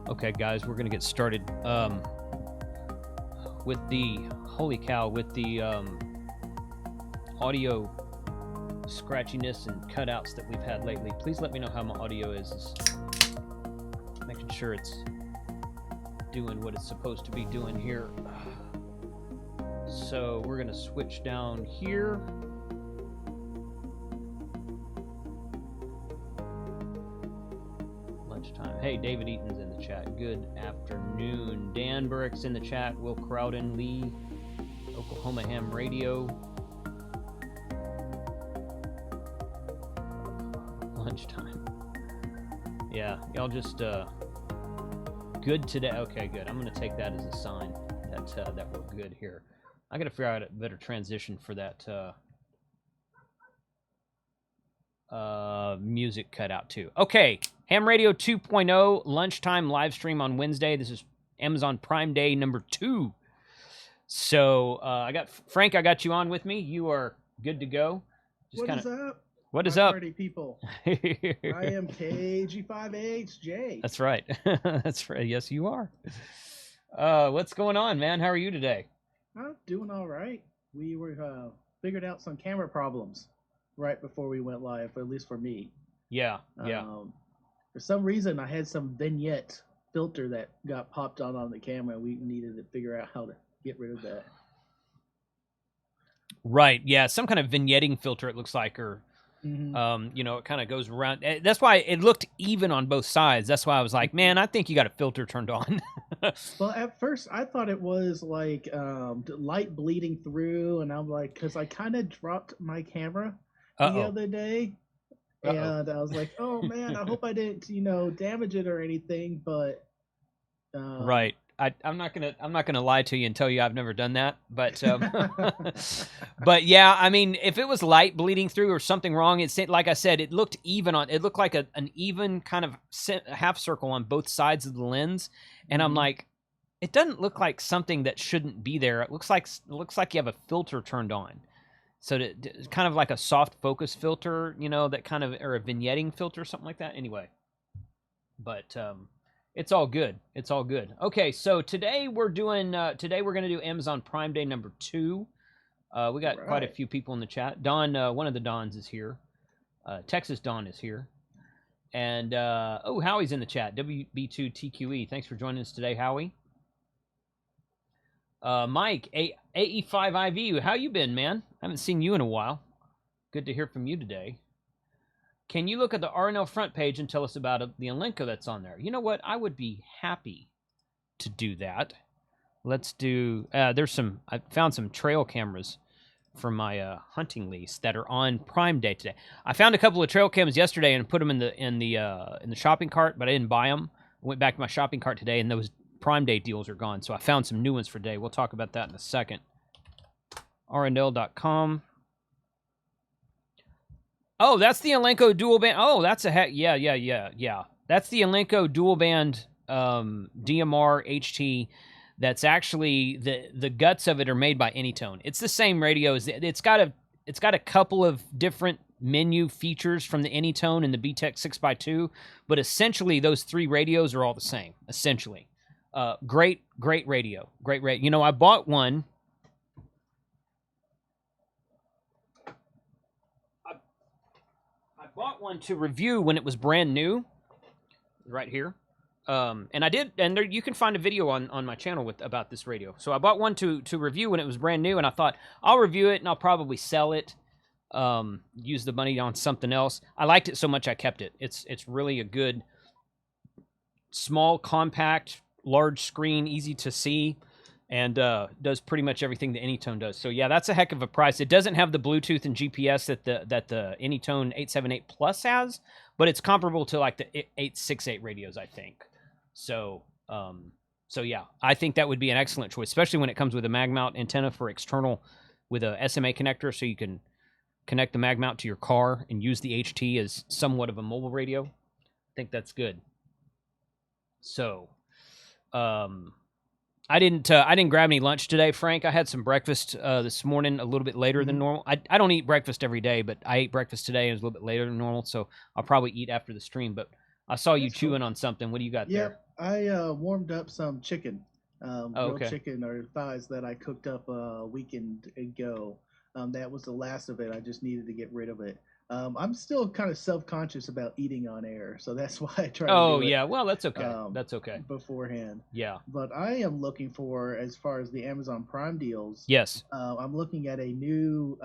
Okay, guys, we're gonna get started with the audio scratchiness and cutouts that we've had lately. Please let me know how my audio is. Making sure it's doing what it's supposed to be doing here. So we're gonna switch down here. Lunchtime. Hey, David Eaton's in the chat. Good afternoon. Dan Burrick's in the chat. Will Crowden Lee, Oklahoma Ham Radio. Lunchtime. Yeah, y'all just good today. Okay, good. I'm gonna take that as a sign that we're good here. I gotta figure out a better transition for that music cutout too. Okay, Ham Radio 2.0 lunchtime live stream on Wednesday. This is Amazon Prime Day number 2. So I got Frank. I got you on with me. You are good to go. Just what is up? What is up? Party people. I am KG5HJ. That's right. That's right. Yes, you are. What's going on, man? How are you today? I'm doing all right. We were figured out some camera problems right before we went live, at least for me. Yeah. For some reason, I had some vignette filter that got popped on the camera. We needed to figure out how to get rid of that. Right. Yeah. Some kind of vignetting filter, it looks like, or it kind of goes around. That's why it looked even on both sides. That's why I was like, man, I think you got a filter turned on. Well, at first I thought it was like light bleeding through, and I'm like, because I kind of dropped my camera the other day, and I was like, oh man, I hope I didn't, damage it or anything. But right. I'm not gonna lie to you and tell you I've never done that, but but yeah, I mean, if it was light bleeding through or something wrong, like I said, it looked even on. It looked like an even kind of half circle on both sides of the lens, and I'm like, it doesn't look like something that shouldn't be there. It looks like you have a filter turned on, so it's kind of like a soft focus filter, that kind of, or a vignetting filter, something like that. Anyway, but it's all good. It's all good. Okay, so today we're going to do Amazon Prime Day number 2. We got quite a few people in the chat. Don, one of the Dons is here. Texas Don is here. And, Howie's in the chat. WB2TQE. Thanks for joining us today, Howie. Mike, AE5IV, how you been, man? I haven't seen you in a while. Good to hear from you today. Can you look at the RNL front page and tell us about the Elenco that's on there? You know what? I would be happy to do that. Let's do. I found some trail cameras from my hunting lease that are on Prime Day today. I found a couple of trail cams yesterday and put them in the shopping cart, but I didn't buy them. I went back to my shopping cart today, and those Prime Day deals are gone. So I found some new ones for today. We'll talk about that in a second. RNL.com. Oh, that's the Elenco dual band. Oh, that's a heck. Yeah. That's the Elenco dual band DMR HT. That's actually the guts of it are made by Anytone. It's the same radio. It's got a couple of different menu features from the Anytone and the Vtec 6x2, but essentially those 3 radios are all the same. Essentially, great radio. Great radio. I bought one. Bought one to review when it was brand new, right here, and I did, and there you can find a video on my channel about this radio. So I bought one to review when it was brand new, and I thought I'll review it and I'll probably sell it, use the money on something else. I liked it so much I kept it. It's really a good, small, compact, large screen, easy to see, and does pretty much everything the Anytone does. So yeah, that's a heck of a price. It doesn't have the Bluetooth and GPS that the Anytone 878 Plus has, but it's comparable to like the 868 radios, I think. So yeah, I think that would be an excellent choice, especially when it comes with a mag mount antenna for external with a SMA connector, so you can connect the mag mount to your car and use the HT as somewhat of a mobile radio. I think that's good. So, I didn't grab any lunch today, Frank. I had some breakfast this morning a little bit later than normal. I don't eat breakfast every day, but I ate breakfast today and it was a little bit later than normal, so I'll probably eat after the stream. But I saw you chewing on something. What do you got there? I warmed up some chicken, grilled Okay. chicken or thighs that I cooked up a weekend ago. That was the last of it. I just needed to get rid of it. I'm still kind of self-conscious about eating on air, so that's why I try to Oh do it yeah. Well, that's okay. um, That's okay. beforehand. Yeah. But I am looking for, as far as the Amazon Prime deals, Yes. I'm looking at a new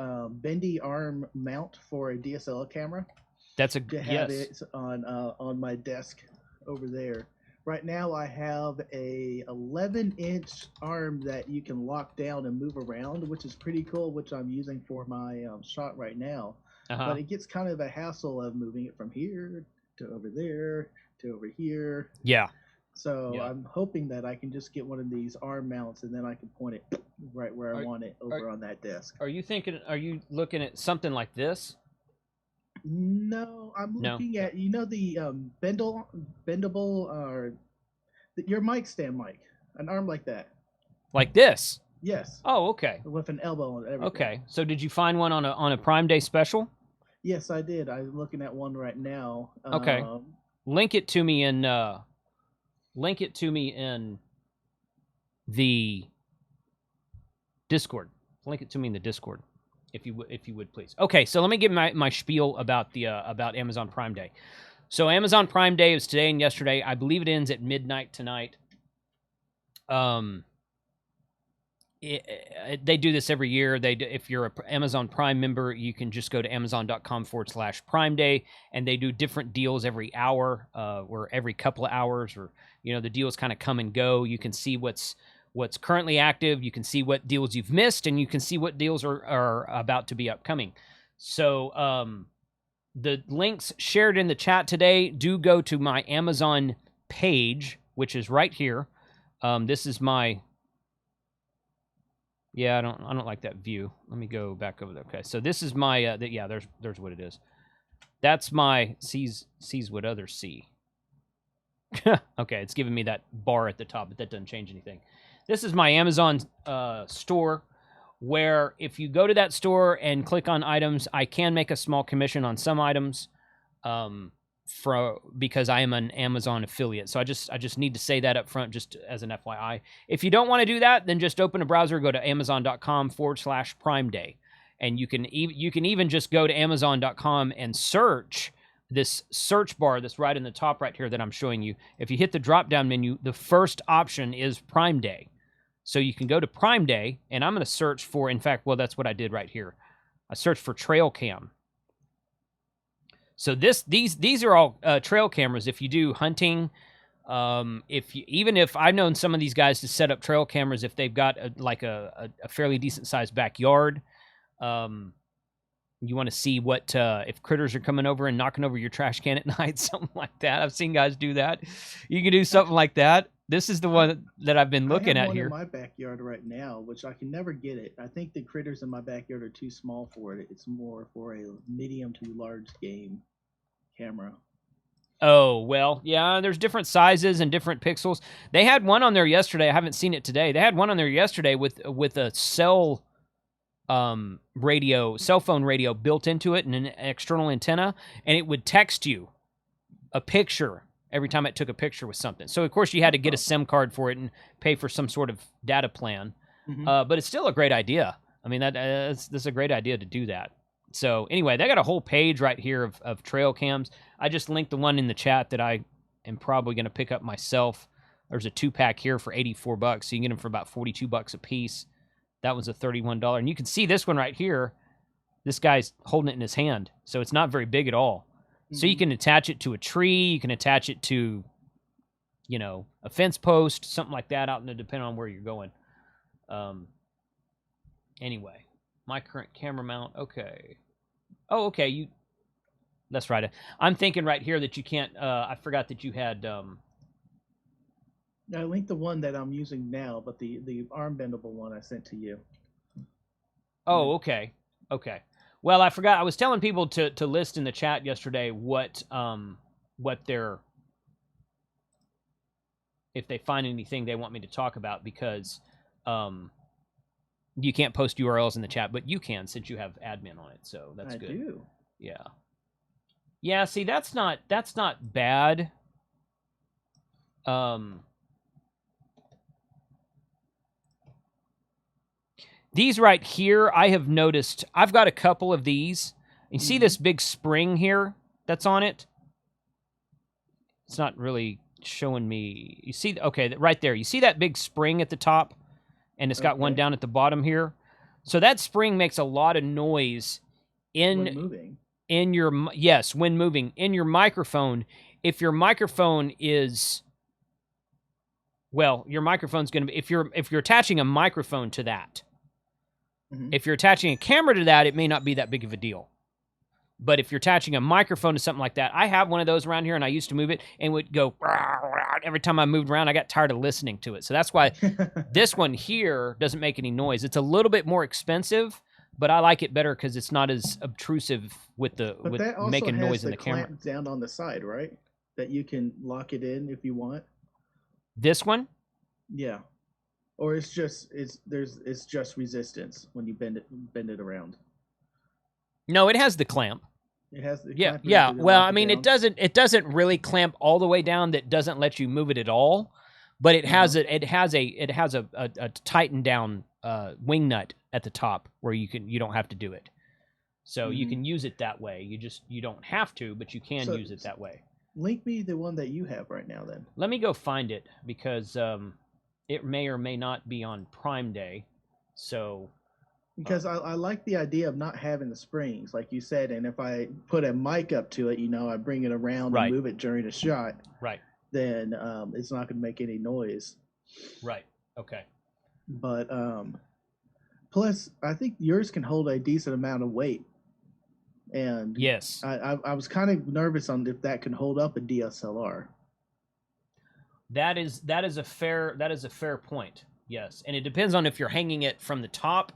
bendy arm mount for a DSLR camera That's a to have yes. it on my desk over there. Right now, I have a 11-inch arm that you can lock down and move around, which is pretty cool, which I'm using for my shot right now. Uh-huh. But it gets kind of a hassle of moving it from here to over there to over here. Yeah. So Yeah. I'm hoping that I can just get one of these arm mounts and then I can point it right where I want it over on that desk. Are you looking at something like this? No, I'm looking at the bendable or your mic stand mic, an arm like that. Like this? Yes. Oh, okay. With an elbow and everything. Okay. So did you find one on a Prime Day special? Yes, I did. I'm looking at one right now. Okay. Link it to me in the Discord. Link it to me in the Discord, if you would please. Okay, so let me give my spiel about the about Amazon Prime Day. So Amazon Prime Day is today and yesterday. I believe it ends at midnight tonight. They do this every year. If you're an Amazon Prime member, you can just go to amazon.com/Prime Day, and they do different deals every hour, or every couple of hours, or the deals kind of come and go. You can see what's currently active. You can see what deals you've missed, and you can see what deals are about to be upcoming. So the links shared in the chat today do go to my Amazon page, which is right here. This is my... Yeah, I don't like that view. Let me go back over there. Okay, so this is my there's what it is. That's my sees what others see. Okay, it's giving me that bar at the top, but that doesn't change anything. This is my Amazon store, where if you go to that store and click on items, I can make a small commission on some items, because I am an Amazon affiliate. So I just need to say that up front, just as an FYI. If you don't want to do that, then just open a browser, go to amazon.com/Prime Day, and you can even just go to amazon.com and search this search bar that's right in the top right here that I'm showing you. If you hit the drop down menu, the first option is Prime Day. So you can go to Prime Day, and I'm going to search for, in fact, well, that's what I did right here. I searched for trail cam. So these are all trail cameras. If you do hunting, even if I've known some of these guys to set up trail cameras if they've got a fairly decent sized backyard. You want to see what if critters are coming over and knocking over your trash can at night, something like that. I've seen guys do that. You can do something like that. This is the one that I've been looking at here. I have one in my backyard right now, which I can never get it. I think the critters in my backyard are too small for it. It's more for a medium to large game camera. Oh, well, yeah, there's different sizes and different pixels. They had one on there yesterday. I haven't seen it today. They had one on there yesterday with a cell phone radio built into it and an external antenna, and it would text you a picture every time it took a picture with something. So, of course, you had to get a SIM card for it and pay for some sort of data plan. Mm-hmm. But it's still a great idea. I mean, that's a great idea to do that. So, anyway, they got a whole page right here of trail cams. I just linked the one in the chat that I am probably going to pick up myself. There's a 2-pack here for $84, so you can get them for about $42 a piece. That was a $31. And you can see this one right here. This guy's holding it in his hand, so it's not very big at all. So you can attach it to a tree. You can attach it to, a fence post, something like that, depending on where you're going. Anyway, my current camera mount. Okay. Oh, okay. That's right. I'm thinking right here that you can't. I forgot that you had. I linked the one that I'm using now, but the arm bendable one I sent to you. Oh, okay. Okay. Well, I forgot. I was telling people to list in the chat yesterday what their, if they find anything they want me to talk about, because you can't post URLs in the chat, but you can since you have admin on it. So that's good. I do. Yeah. Yeah. See, that's not bad. These right here, I have noticed. I've got a couple of these. You see this big spring here that's on it? It's not really showing me. You see, okay, right there. You see that big spring at the top? And it's got one down at the bottom here. So that spring makes a lot of noise when moving. When moving in your microphone. If your microphone is, well, your microphone's going to be, if you're attaching a microphone to that, if you're attaching a camera to that, it may not be that big of a deal. But if you're attaching a microphone to something like that, I have one of those around here, and I used to move it, and it would go every time I moved around. I got tired of listening to it. So that's why this one here doesn't make any noise. It's a little bit more expensive, but I like it better because it's not as obtrusive with making noise in the camera. Clamp down on the side, right? That you can lock it in if you want. This one? Yeah. Or it's just resistance when you bend it around. No, it has the clamp. It has the clamp. Yeah. Well, I mean, it doesn't really clamp all the way down. That doesn't let you move it at all. But it has a tightened down wing nut at the top where you don't have to do it. So you can use it that way. You don't have to, but you can use it that way. Link me the one that you have right now, then. Let me go find it because it may or may not be on Prime Day. So. Because I like the idea of not having the springs, like you said, and if I put a mic up to it, I bring it around and move it during a shot, right? Then it's not going to make any noise. Right. Okay. But plus, I think yours can hold a decent amount of weight. And yes, I was kind of nervous on if that can hold up a DSLR. That is a fair point. Yes, and it depends on if you're hanging it from the top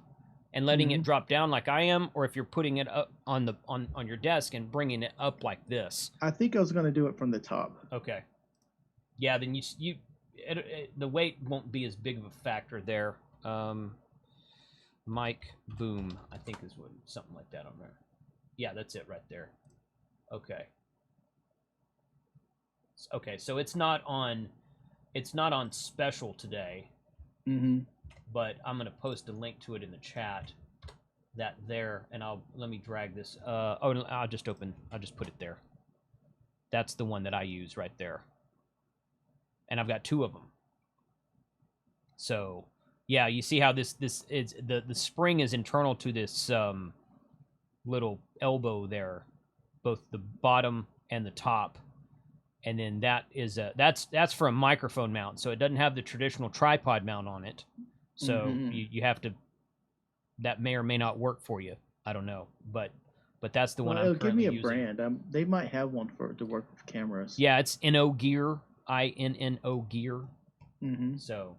and letting it drop down like I am, or if you're putting it up on your desk and bringing it up like this. I think I was going to do it from the top. Okay. Yeah, then the weight won't be as big of a factor there. Mic boom, I think is something like that on there. Yeah, that's it right there. Okay. Okay, so it's not on special today. But I'm going to post a link to it in the chat. And let me drag this. I'll just put it there. That's the one that I use right there. And I've got two of them. So, yeah, you see how this is the spring is internal to this little elbow there, both the bottom and the top. And then that is that's for a microphone mount, so it doesn't have the traditional tripod mount on it. So you have to. That may or may not work for you. I don't know, but that's the one I'm currently using. Give me a brand. They might have one to work with cameras. Yeah, it's Inno Gear, INNO Gear. So.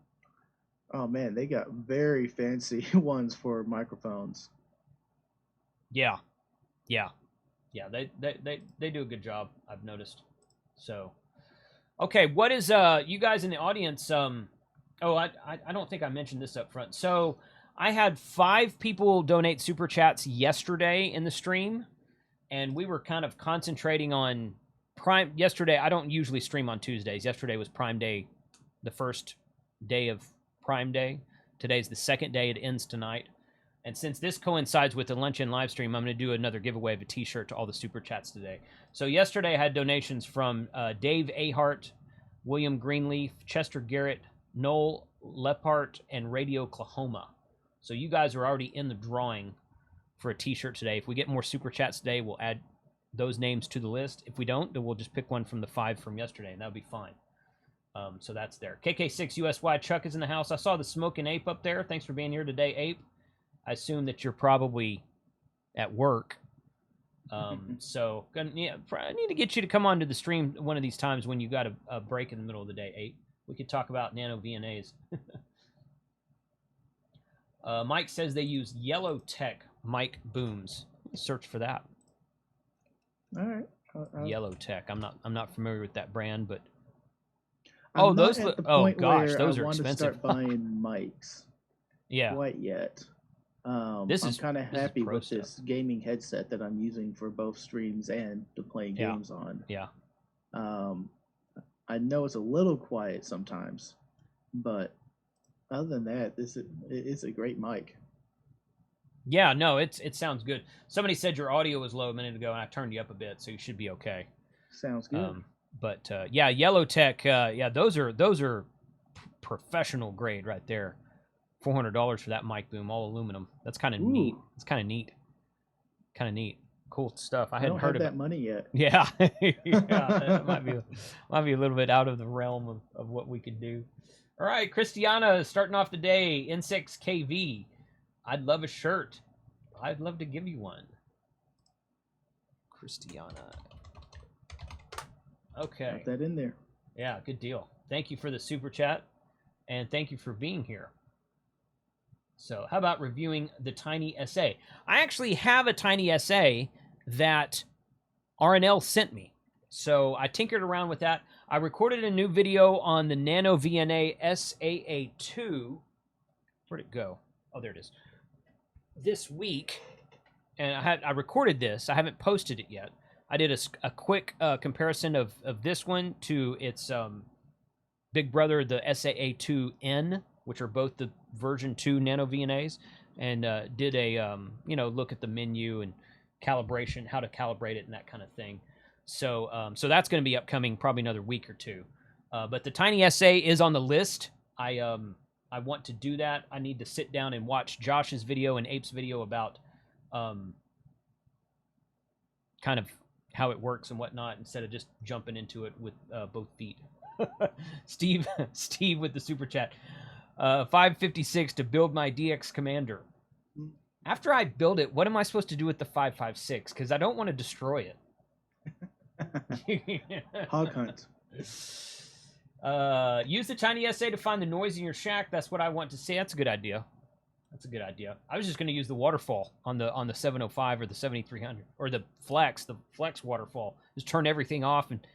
Oh man, they got very fancy ones for microphones. Yeah. They do a good job. I've noticed. So, okay, what is you guys in the audience? I don't think I mentioned this up front. So I had 5 people donate super chats yesterday in the stream, and we were kind of concentrating on Prime. Yesterday, I don't usually stream on Tuesdays. Yesterday was Prime Day, the first day of Prime Day. Today's the second day. It ends tonight. And since this coincides with the luncheon live stream, I'm going to do another giveaway of a t-shirt to all the super chats today. So yesterday I had donations from Dave Ahart, William Greenleaf, Chester Garrett, Noel Lepart, and Radio Oklahoma. So you guys are already in the drawing for a t-shirt today. If we get more super chats today, we'll add those names to the list. If we don't, then we'll just pick one from the 5 from yesterday, and that'll be fine. So that's there. KK6USY, Chuck is in the house. I saw the Smoking Ape up there. Thanks for being here today, Ape. I assume that you're probably at work. So I need to get you to come onto the stream one of these times when you got a break in the middle of the day, 8. We could talk about nano VNAs. Mike says they use Yellow Tech mic booms. Search for that. All right. Yellow Tech. I'm not familiar with that brand, but those are expensive. To start buying mics. Yeah. Quite yet. I'm kind of happy with this gaming headset that I'm using for both streams and to play games on. Yeah. I know it's a little quiet sometimes, but other than that, it's a great mic. Yeah, no, it sounds good. Somebody said your audio was low a minute ago, and I turned you up a bit, so you should be okay. Sounds good. But yeah, Yellowtech, yeah, those are professional grade right there. $400 for that mic boom, all aluminum. That's kind of neat. It's kind of neat. Kind of neat. Cool stuff. I hadn't heard of that money yet. Yeah, yeah, that might be a little bit out of the realm of what we could do. All right, Christiana starting off the day. N6KV. I'd love a shirt. I'd love to give you one. Christiana. Okay. Got that in there. Yeah, good deal. Thank you for the super chat, and thank you for being here. So how about reviewing the Tiny SA? I actually have a Tiny SA that RNL sent me. So I tinkered around with that. I recorded a new video on the Nano VNA SAA2. Where'd it go? Oh, there it is. This week, and I recorded this. I haven't posted it yet. I did a quick comparison of this one to its big brother, the SAA2N, which are both the version 2 Nano VNAs, and did a look at the menu and calibration, how to calibrate it and that kind of thing. So so that's going to be upcoming probably another week or two. But the Tiny SA is on the list. I want to do that. I need to sit down and watch Josh's video and Ape's video about kind of how it works and whatnot, instead of just jumping into it with both feet. Steve with the super chat. 556 to build my DX Commander. After I build it, what am I supposed to do with the 556? Because I don't want to destroy it. Hog hunt. Use the Tiny SA to find the noise in your shack. That's what I want to see. That's a good idea. That's a good idea. I was just going to use the waterfall on the 705 or the 7300 or the flex waterfall. Just turn everything off and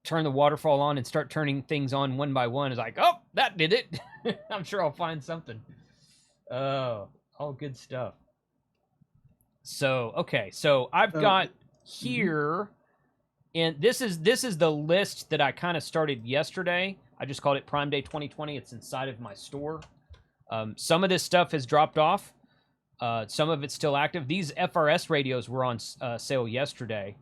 turn the waterfall on and start turning things on one by one. It's like, oh, that did it. I'm sure I'll find something. Oh, all good stuff. So, okay. So I've got here, and this is the list that I kind of started yesterday. I just called it Prime Day 2020. It's inside of my store. Some of this stuff has dropped off. Some of it's still active. These FRS radios were on sale yesterday.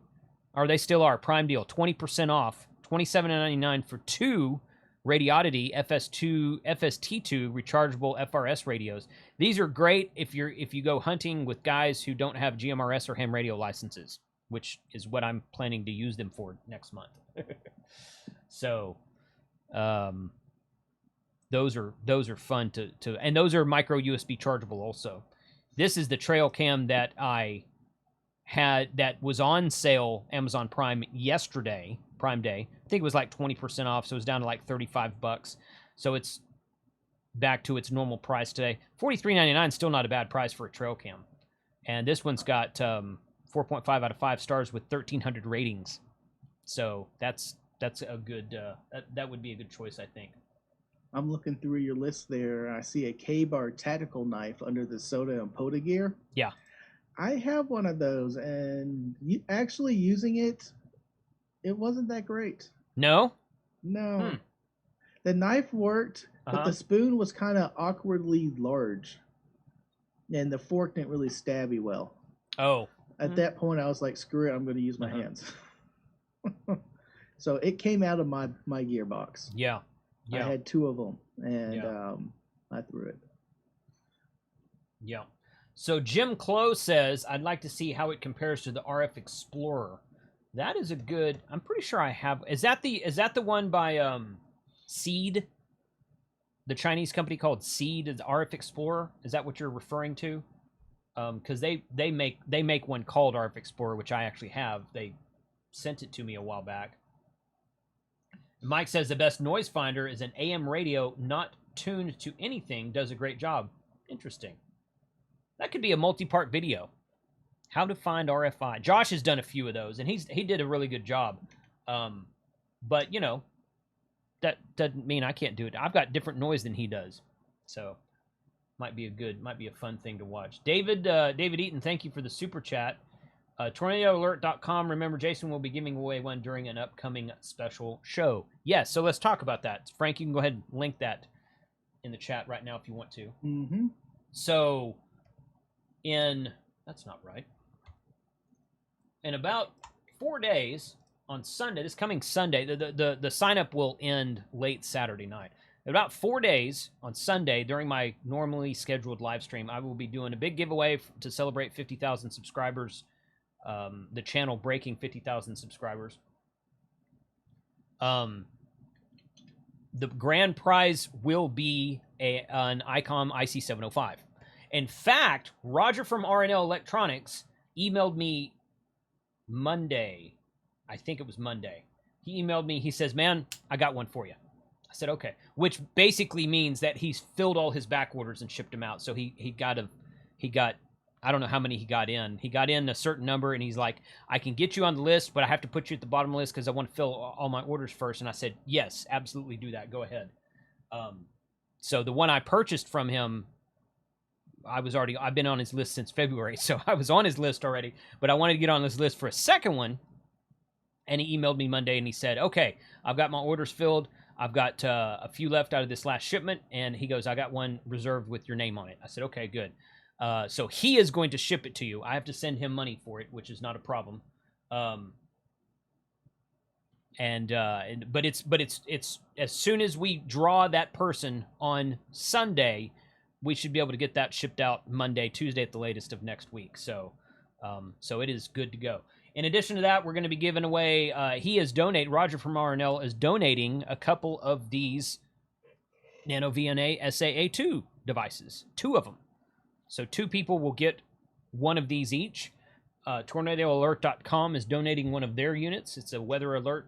Or they still are. Prime deal, 20% off. $27.99 for two Radioddity FST2 rechargeable FRS radios. These are great if you go hunting with guys who don't have GMRS or ham radio licenses, which is what I'm planning to use them for next month. So, those are fun to and those are micro USB chargeable also. This is the trail cam that I had that was on sale Amazon Prime yesterday, Prime Day. I think it was like 20% off, so it was down to like $35. So it's back to its normal price today. $43.99 still not a bad price for a trail cam. And this one's got 4.5 out of 5 stars with 1,300 ratings. So that's a good that would be a good choice, I think. I'm looking through your list there. I see a K-Bar tactical knife under the Soda and Poda gear. Yeah. I have one of those, and actually using it wasn't that great. No? No. The knife worked, but the spoon was kind of awkwardly large, and the fork didn't really stab you well. Oh. At that point, I was like, screw it, I'm going to use my hands. So it came out of my gearbox. Yeah. I had 2 of them, and I threw it. Yeah. So Jim Clow says, I'd like to see how it compares to the RF Explorer. That is a good... I'm pretty sure I have... Is that the one by Seed? The Chinese company called Seed, the RF Explorer? Is that what you're referring to? Because they make one called RF Explorer, which I actually have. They sent it to me a while back. Mike says the best noise finder is an AM radio not tuned to anything, does a great job. Interesting. That could be a multi-part video. How to find RFI. Josh has done a few of those, and he did a really good job. But that doesn't mean I can't do it. I've got different noise than he does, so might be a fun thing to watch. David Eaton, thank you for the super chat. TornadoAlert.com. Remember, Jason will be giving away one during an upcoming special show. Yes, so let's talk about that. Frank, you can go ahead and link that in the chat right now if you want to. Mm-hmm. So, that's not right. In about 4 days, on Sunday, this coming Sunday, the sign-up will end late Saturday night. In about 4 days, on Sunday, during my normally scheduled live stream, I will be doing a big giveaway to celebrate 50,000 subscribers. The channel breaking 50,000 subscribers. The grand prize will be an ICOM IC705. In fact, Roger from RNL Electronics emailed me Monday. I think it was Monday. He emailed me. He says, man, I got one for you. I said, okay. Which basically means that he's filled all his back orders and shipped them out. So he got, I don't know how many he got in. He got in a certain number, and he's like, I can get you on the list, but I have to put you at the bottom of the list because I want to fill all my orders first. And I said, yes, absolutely do that. Go ahead. So the one I purchased from him, I've been on his list since February, so I was on his list already, but I wanted to get on this list for a second one, and he emailed me Monday, and he said, okay, I've got my orders filled. I've got a few left out of this last shipment, and he goes, I got one reserved with your name on it. I said, okay, good. So he is going to ship it to you. I have to send him money for it, which is not a problem. But it's as soon as we draw that person on Sunday, we should be able to get that shipped out Monday, Tuesday at the latest of next week. So it is good to go. In addition to that, we're going to be giving away, Roger from RNL is donating a couple of these Nano VNA SAA2 devices, 2 of them. So 2 people will get one of these each. TornadoAlert.com is donating one of their units. It's a weather alert,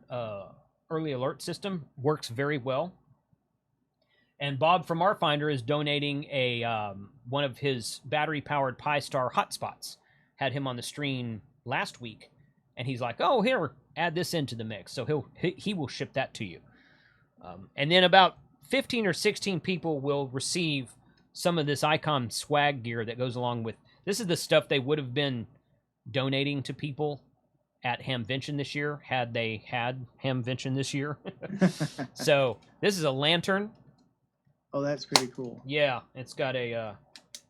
early alert system. Works very well. And Bob from RFinder is donating one of his battery-powered Pi-Star hotspots. Had him on the stream last week, and he's like, "Oh, here, add this into the mix." So he will ship that to you. And then about 15 or 16 people will receive some of this ICOM swag gear that goes along with. This is the stuff they would have been donating to people at Hamvention this year had they had Hamvention this year. So this is a lantern. Oh, that's pretty cool. Yeah, it's got a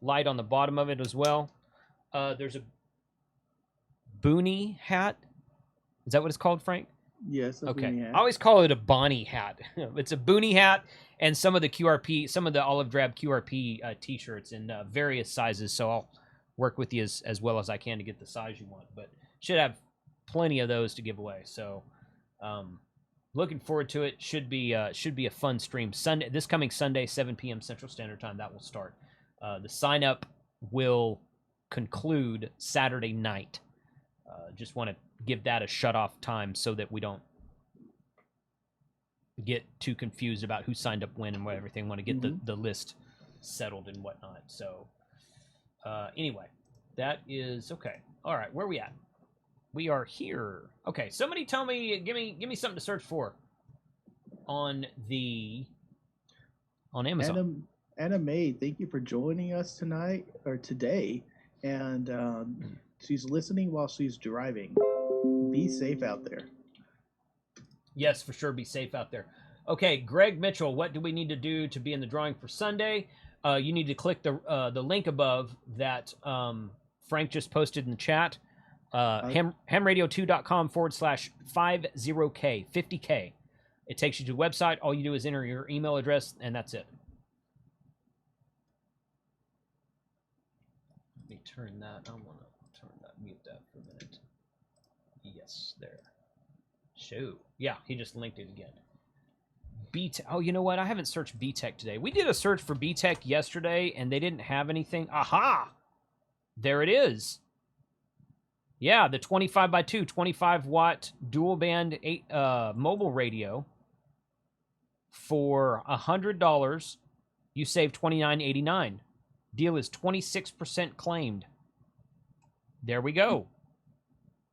light on the bottom of it as well. There's a Boonie hat. Is that what it's called, Frank? Yes, a okay. Boonie hat. I always call it a Bonnie hat. It's a Boonie hat and some of the olive drab QRP t-shirts in various sizes. So I'll work with you as well as I can to get the size you want. But should have plenty of those to give away. So looking forward to it. Should be a fun stream. This coming Sunday, 7 p.m. Central Standard Time. That will start. The sign up will conclude Saturday night. Just want to give that a shut off time so that we don't get too confused about who signed up when and what everything. Want to get the list settled and whatnot. So anyway, that is okay. All right, where are we at? We are here. Okay, somebody tell me, give me something to search for on Amazon. Anna May, thank you for joining us tonight or today, and she's listening while she's driving. Be safe out there. Yes, for sure. Be safe out there. Okay, Greg Mitchell, what do we need to do to be in the drawing for Sunday? You need to click the link above that Frank just posted in the chat. hamradio2.com/50K, 50K. It takes you to the website. All you do is enter your email address, and that's it. Let me turn that. I want to mute that for a minute. Yes, there. Show. Yeah, he just linked it again. Vtec. Oh, you know what? I haven't searched Vtec today. We did a search for Vtec yesterday, and they didn't have anything. Aha! There it is. Yeah, the 25x2, 25-watt dual-band mobile radio for $100. You save $29.89. Deal is 26% claimed. There we go.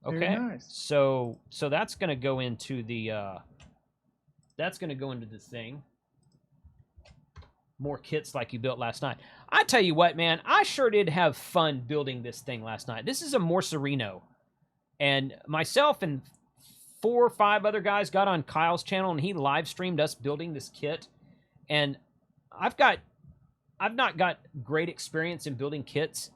Okay. Very nice. So that's going to go into the thing. More kits like you built last night. I tell you what, man, I sure did have fun building this thing last night. This is a Morcerino. And myself and 4 or 5 other guys got on Kyle's channel, and he live streamed us building this kit. And I've not got great experience in building kits.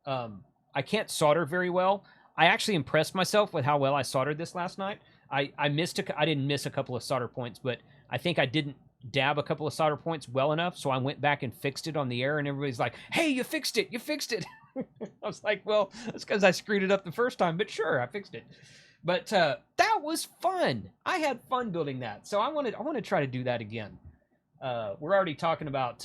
I can't solder very well. I actually impressed myself with how well I soldered this last night. I didn't miss a couple of solder points, but I think I didn't dab a couple of solder points well enough, so I went back and fixed it on the air, and everybody's like, "Hey, you fixed it! You fixed it!" I was like, "Well, that's because I screwed it up the first time, but sure, I fixed it." But that was fun. I had fun building that, so I want to try to do that again. We're already talking about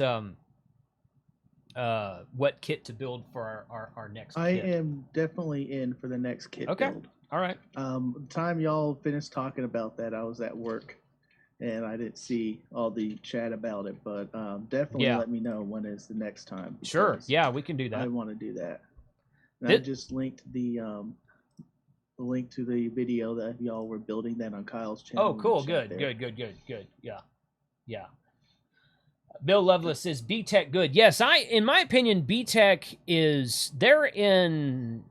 what kit to build for our next kit. I am definitely in for the next kit build. All right. The time y'all finished talking about that, I was at work, and I didn't see all the chat about it, but definitely let me know when is the next time. Sure. Yeah, we can do that. I want to do that. And I just linked the link to the video that y'all were building that on Kyle's channel. Oh, cool. Good. Yeah. Bill Lovelace says Vtec good. Yes, in my opinion, Vtec they're in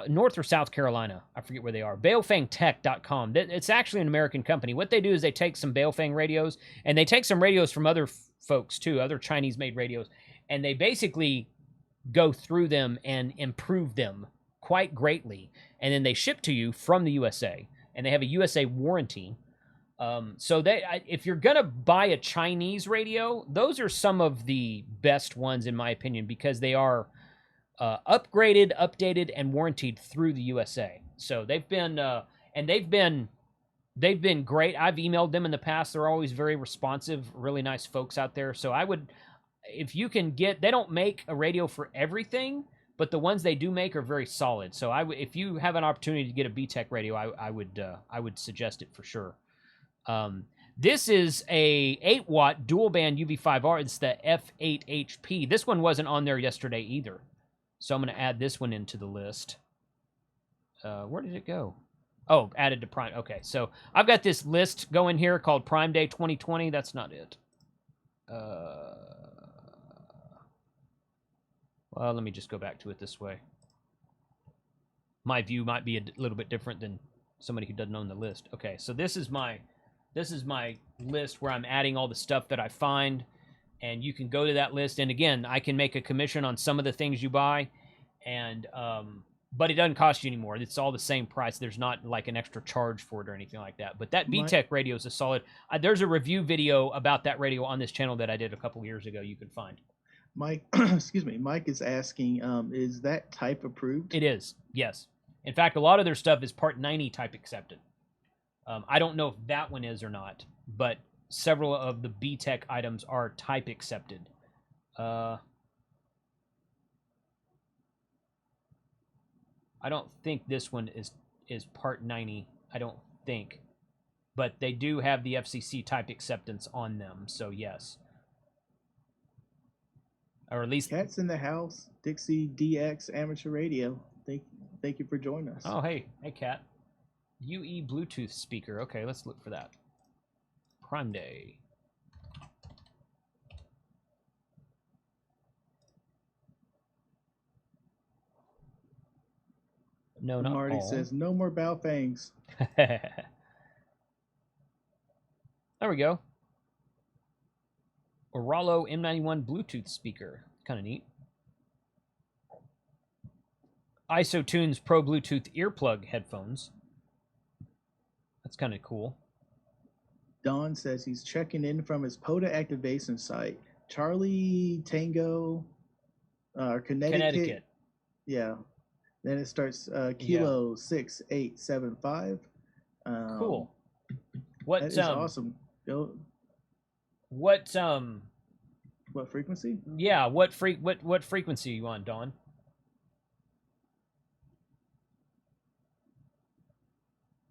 North or South Carolina. I forget where they are. Baofengtech.com. It's actually an American company. What they do is they take some Baofeng radios, and they take some radios from other folks too, other Chinese-made radios, and they basically go through them and improve them quite greatly, and then they ship to you from the USA, and they have a USA warranty. So if you're gonna buy a Chinese radio, those are some of the best ones in my opinion, because they are upgraded, updated, and warranted through the USA. So they've been great. I've emailed them in the past. They're always very responsive, really nice folks out there. So I would, if you can they don't make a radio for everything, but the ones they do make are very solid. So if you have an opportunity to get a Vtec radio, I would suggest it for sure. This is a 8-watt dual band UV5R. It's the F8HP. This one wasn't on there yesterday either, so I'm going to add this one into the list. Where did it go? Oh, added to Prime. Okay, so I've got this list going here called Prime Day 2020. That's not it. Well, let me just go back to it this way. My view might be a little bit different than somebody who doesn't own the list. Okay, so this is my list where I'm adding all the stuff that I find, and you can go to that list. And again, I can make a commission on some of the things you buy, and but it doesn't cost you anymore. It's all the same price. There's not like an extra charge for it or anything like that. But that Vtec radio is a solid. There's a review video about that radio on this channel that I did a couple years ago. You can find. Mike, excuse me. Mike is asking, is that type approved? It is. Yes. In fact, a lot of their stuff is Part 90 type accepted. I don't know if that one is or not, but several of the Vtec items are type accepted. I don't think this one is Part 90. I don't think. But they do have the FCC type acceptance on them, so yes. Or at least... Cat's in the house. Dixie DX Amateur Radio. Thank you for joining us. Oh, hey, Cat. UE Bluetooth speaker. Okay, let's look for that. Prime Day. No, not Marty all. says no more Baofangs. There we go. Oralo M91 Bluetooth speaker. Kind of neat. IsoTunes Pro Bluetooth earplug headphones. That's kind of cool. Don says he's checking in from his POTA activation site. Charlie Tango, Connecticut. Yeah. Then it starts Kilo 6875. Cool. What that is awesome. What frequency? Yeah, what frequency are you on, Don?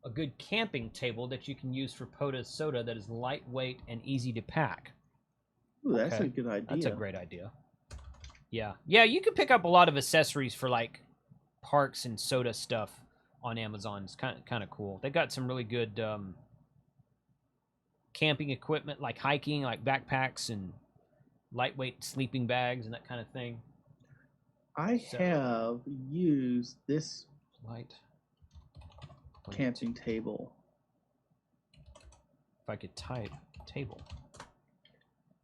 A good camping table that you can use for POTA soda that is lightweight and easy to pack. Ooh, that's a good idea. That's a great idea. Yeah. Yeah, you can pick up a lot of accessories for like parks and soda stuff on Amazon. It's kind of cool. They got some really good camping equipment, like hiking, like backpacks and lightweight sleeping bags and that kind of thing. I have used this light. camping table. If I could type table.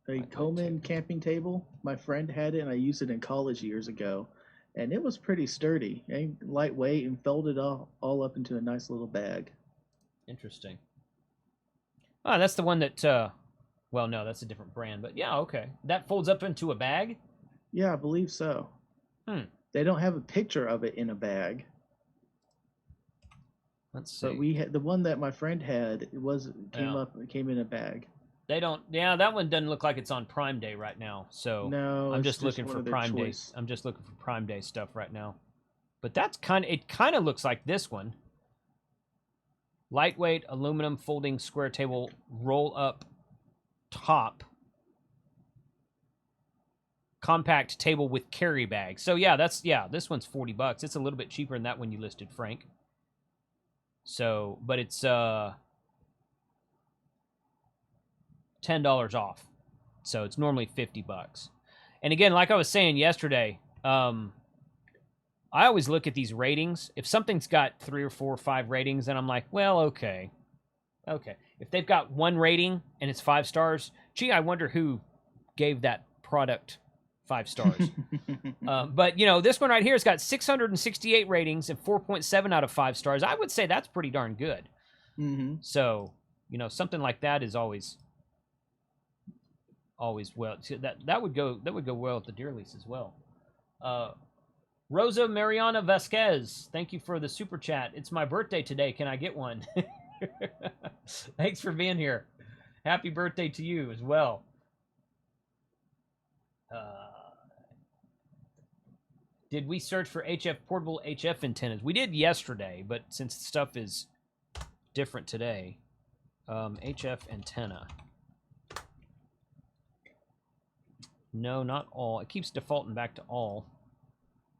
A Coleman camping table. My friend had it, and I used it in college years ago. And it was pretty sturdy and lightweight and folded all up into a nice little bag. Interesting. Oh, that's the one that, well, no, that's a different brand. But yeah, okay. That folds up into a bag? Yeah, I believe so. They don't have a picture of it in a bag. Let's see. But we had the one that my friend had. It came in a bag. They don't. Yeah, that one doesn't look like it's on Prime Day right now. So no, I'm just looking for Prime Day. I'm just looking for Prime Day stuff right now. But that's it kind of looks like this one. Lightweight aluminum folding square table roll up top. Compact table with carry bag. So yeah, this one's $40. It's a little bit cheaper than that one you listed, Frank. So, but it's $10 off. So it's normally $50. And again, like I was saying yesterday, I always look at these ratings. If something's got 3 or 4 or 5 ratings, then I'm like, well, okay. If they've got 1 rating and it's 5 stars, gee, I wonder who gave that product 5 stars. But, this one right here has got 668 ratings and 4.7 out of 5 stars. I would say that's pretty darn good. Mm-hmm. So, something like that is always well. That would go well at the deer lease as well. Rosa Mariana Vasquez, thank you for the super chat. It's my birthday today. Can I get one? Thanks for being here. Happy birthday to you as well. Did we search for portable HF antennas? We did yesterday, but since stuff is different today, HF antenna. No, not all. It keeps defaulting back to all.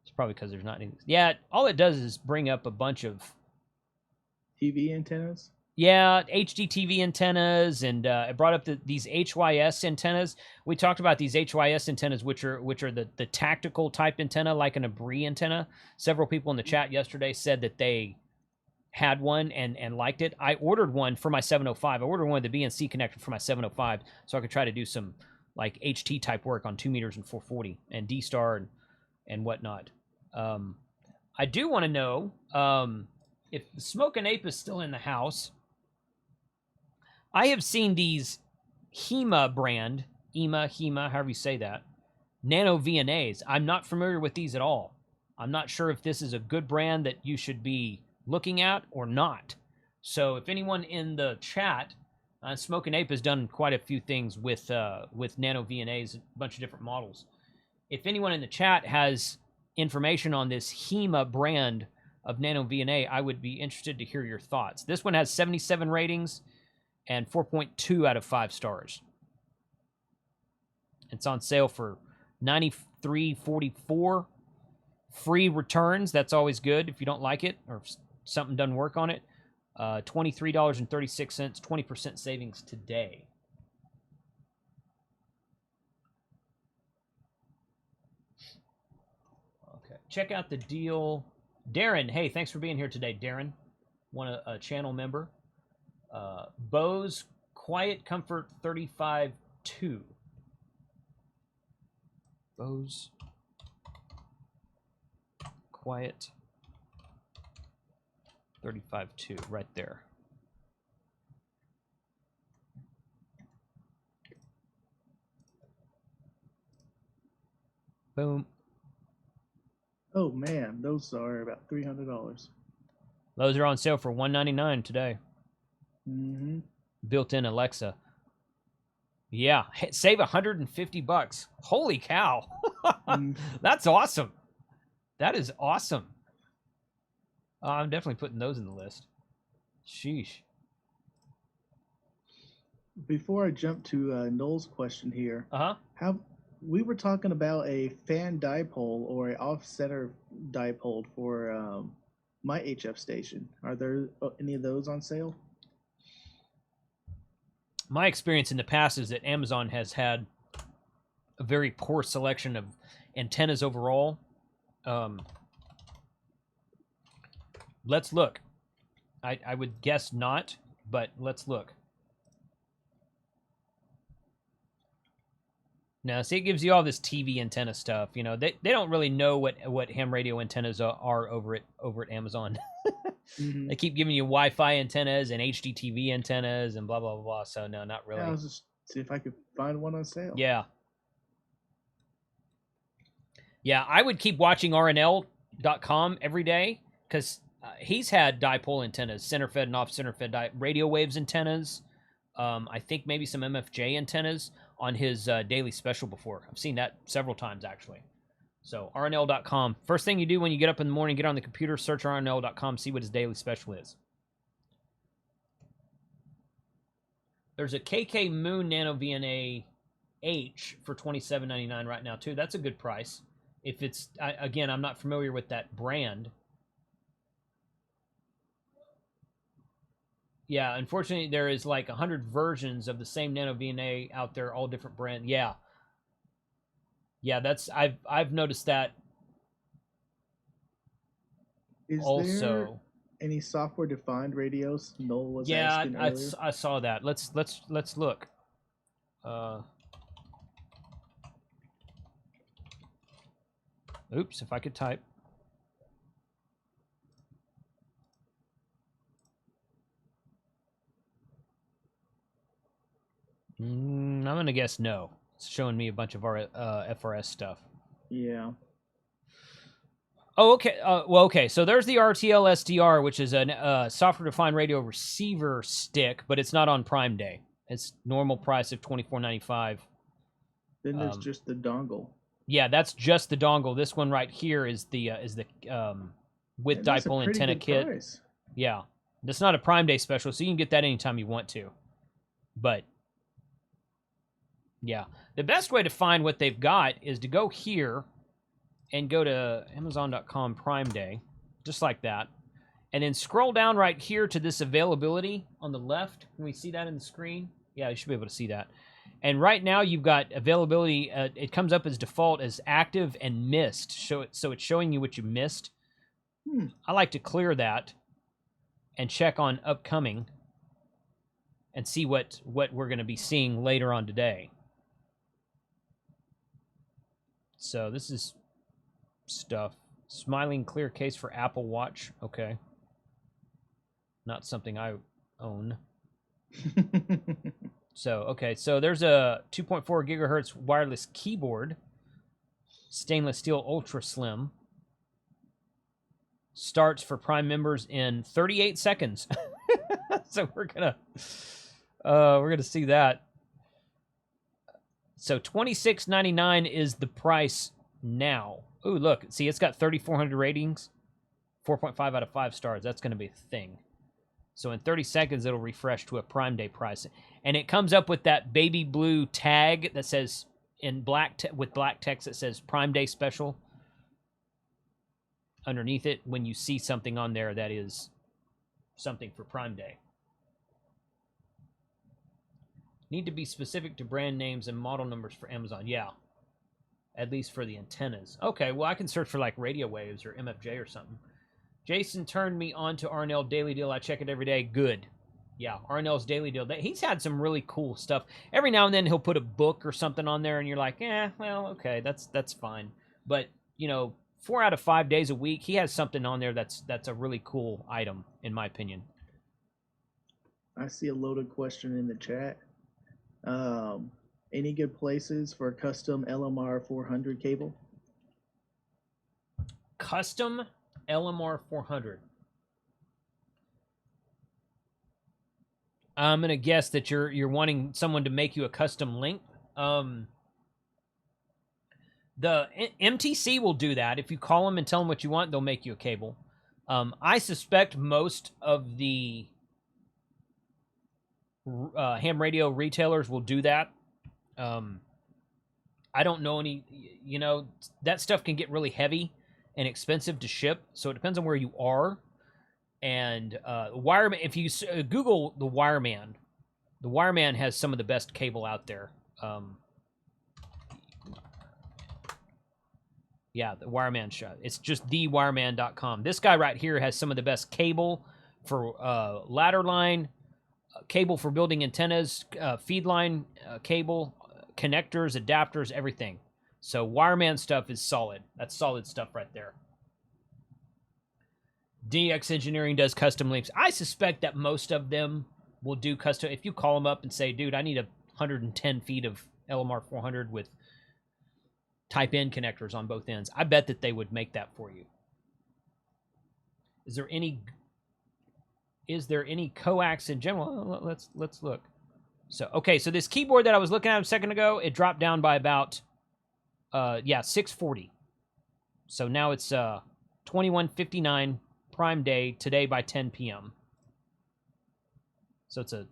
It's probably because there's not any. Yeah, all it does is bring up a bunch of TV antennas. Yeah, HD TV antennas, and it brought up these HYS antennas. We talked about these HYS antennas, which are the tactical type antenna, like an Abri antenna. Several people in the chat yesterday said that they had one and liked it. I ordered one for my 705. I ordered one of the BNC connector for my 705, so I could try to do some like HT type work on 2 meters and 440 and D-Star and whatnot. I do want to know if the Smoke and Ape is still in the house. I have seen these HEMA brand, HEMA, however you say that, nano VNAs. I'm not familiar with these at all. I'm not sure if this is a good brand that you should be looking at or not. So if anyone in the chat, Smoke and Ape has done quite a few things with nano VNAs, a bunch of different models. If anyone in the chat has information on this HEMA brand of nano VNA, I would be interested to hear your thoughts. This one has 77 ratings and 4.2 out of 5 stars. It's on sale for $93.44. Free returns. That's always good if you don't like it or if something doesn't work on it. $23.36, 20% savings today. Okay, check out the deal. Darren, hey, thanks for being here today, Darren. A channel member. Bose Quiet Comfort 35-2. Bose Quiet 35-2, right there. Boom. Oh man, those are about $300. Those are on sale for $199 today. Mm-hmm. Built-in Alexa. Yeah, save $150. Holy cow. That's awesome. That is awesome. I'm definitely putting those in the list. Sheesh. Before I jump to Noel's question here, how we were talking about a fan dipole or an off-center dipole for my HF station. Are there any of those on sale? My experience in the past is that Amazon has had a very poor selection of antennas overall. Let's look. I would guess not, but let's look. Now, see, it gives you all this TV antenna stuff. You know, they don't really know what ham radio antennas are over at Amazon. Mm-hmm. They keep giving you Wi-Fi antennas and HDTV antennas and blah, blah, blah, blah. So, no, not really. Yeah, I was just see if I could find one on sale. Yeah. Yeah, I would keep watching RNL.com every day because he's had dipole antennas, center-fed and off-center-fed radio waves antennas. I think maybe some MFJ antennas on his daily special before. I've seen that several times, actually. So, RNL.com. First thing you do when you get up in the morning, get on the computer, search RNL.com, see what his daily special is. There's a KK Moon Nano VNA H for $27.99 right now, too. That's a good price. If it's, again, I'm not familiar with that brand. Yeah, unfortunately, there is like 100 versions of the same Nano VNA out there, all different brands. Yeah. Yeah, that's, I've noticed that Is also. There any software-defined radios? Noel was asking earlier. I saw that. Let's look. Oops, if I could type. I'm gonna guess no. It's showing me a bunch of our FRS stuff. Yeah. Oh, okay. Well, okay. So there's the RTL SDR, which is a software-defined radio receiver stick, but it's not on Prime Day. It's normal price of $24.95. Then there's just the dongle. Yeah, that's just the dongle. This one right here is the with dipole antenna kit. Price. Yeah, that's not a Prime Day special, so you can get that anytime you want to. But yeah, the best way to find what they've got is to go here and go to Amazon.com Prime Day, just like that, and then scroll down right here to this availability on the left. Can we see that in the screen? Yeah, you should be able to see that. And right now you've got availability. It comes up as default as active and missed. So it's showing you what you missed. I like to clear that and check on upcoming and see what we're going to be seeing later on today. So this is stuff. Smiling clear case for Apple Watch. Okay. Not something I own. So, okay, so there's a 2.4 gigahertz wireless keyboard, stainless steel ultra slim. Starts for Prime members in 38 seconds. So we're gonna see that. So $26.99 is the price now. Ooh, look, see, it's got 3,400 ratings, 4.5 out of 5 stars. That's gonna be a thing. So in 30 seconds, it'll refresh to a Prime Day price. And it comes up with that baby blue tag that says, in black with black text, that says Prime Day Special underneath it when you see something on there that is something for Prime Day. Need to be specific to brand names and model numbers for Amazon. Yeah. At least for the antennas. Okay, well, I can search for like radio waves or MFJ or something. Jason turned me on to RNL Daily Deal. I check it every day. Good. Yeah, RNL's Daily Deal. He's had some really cool stuff. Every now and then he'll put a book or something on there, and you're like, well, okay, that's fine. But, 4 out of 5 days a week, he has something on there that's a really cool item, in my opinion. I see a loaded question in the chat. Any good places for custom LMR 400 cable? Custom LMR 400. I'm gonna guess that you're wanting someone to make you a custom link. The MTC will do that. If you call them and tell them what you want, they'll make you a cable. I suspect most of the ham radio retailers will do that. I don't know any. That stuff can get really heavy and expensive to ship, so it depends on where you are. And Wireman, if you Google the Wireman has some of the best cable out there. Yeah, the Wireman show. It's just thewireman.com. This guy right here has some of the best cable ladder line, cable for building antennas, feed line cable, connectors, adapters, everything. So wireman stuff is solid. That's solid stuff right there. DX Engineering does custom links. I suspect that most of them will do custom. If you call them up and say, dude, I need 110 feet of LMR 400 with type-in connectors on both ends, I bet that they would make that for you. Is there any coax in general? Let's look. So, okay, so this keyboard that I was looking at a second ago, it dropped down by about 640. So now it's 21:59 Prime Day today by 10 p.m. So it's a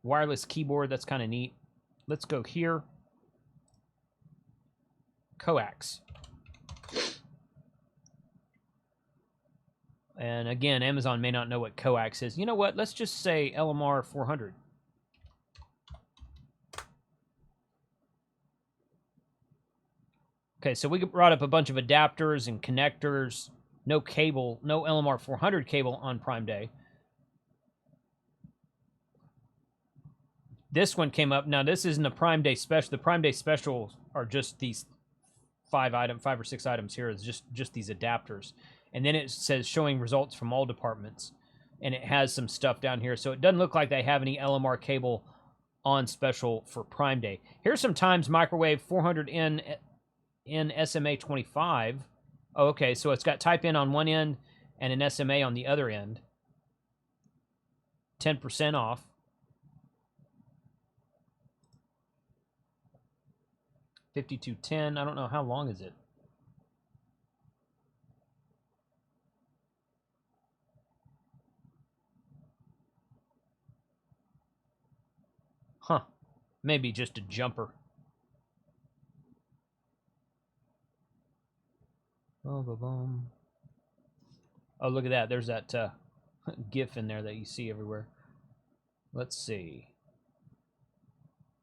wireless keyboard. That's kind of neat. Let's go here. Coax. And again, Amazon may not know what coax is. You know what? Let's just say LMR 400. Okay, so we brought up a bunch of adapters and connectors. No cable, no LMR 400 cable on Prime Day. This one came up. Now, this isn't a Prime Day special. The Prime Day specials are just these 5 or 6 items here. It's just these adapters. And then it says showing results from all departments. And it has some stuff down here. So it doesn't look like they have any LMR cable on special for Prime Day. Here's some times microwave 400N in SMA 25. Oh, okay, so it's got type in on one end and an SMA on the other end. 10% off. $52.10. I don't know, how long is it? Huh. Maybe just a jumper. Oh, look at that. There's that GIF in there that you see everywhere. Let's see.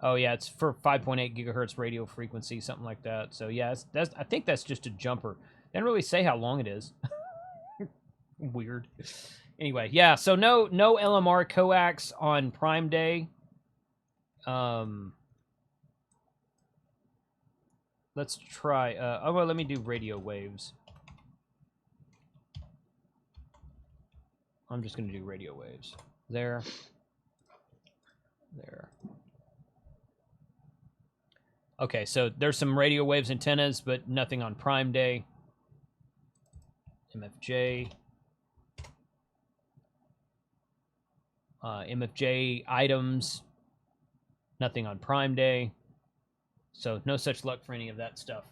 Oh, yeah, it's for 5.8 gigahertz radio frequency, something like that. So, yeah, I think that's just a jumper. They didn't really say how long it is. Weird. Anyway, yeah, so no LMR coax on Prime Day. Let's try... well, let me do radio waves. I'm just going to do radio waves. There. Okay, so there's some radio waves antennas, but nothing on Prime Day. MFJ. MFJ items. Nothing on Prime Day. So no such luck for any of that stuff.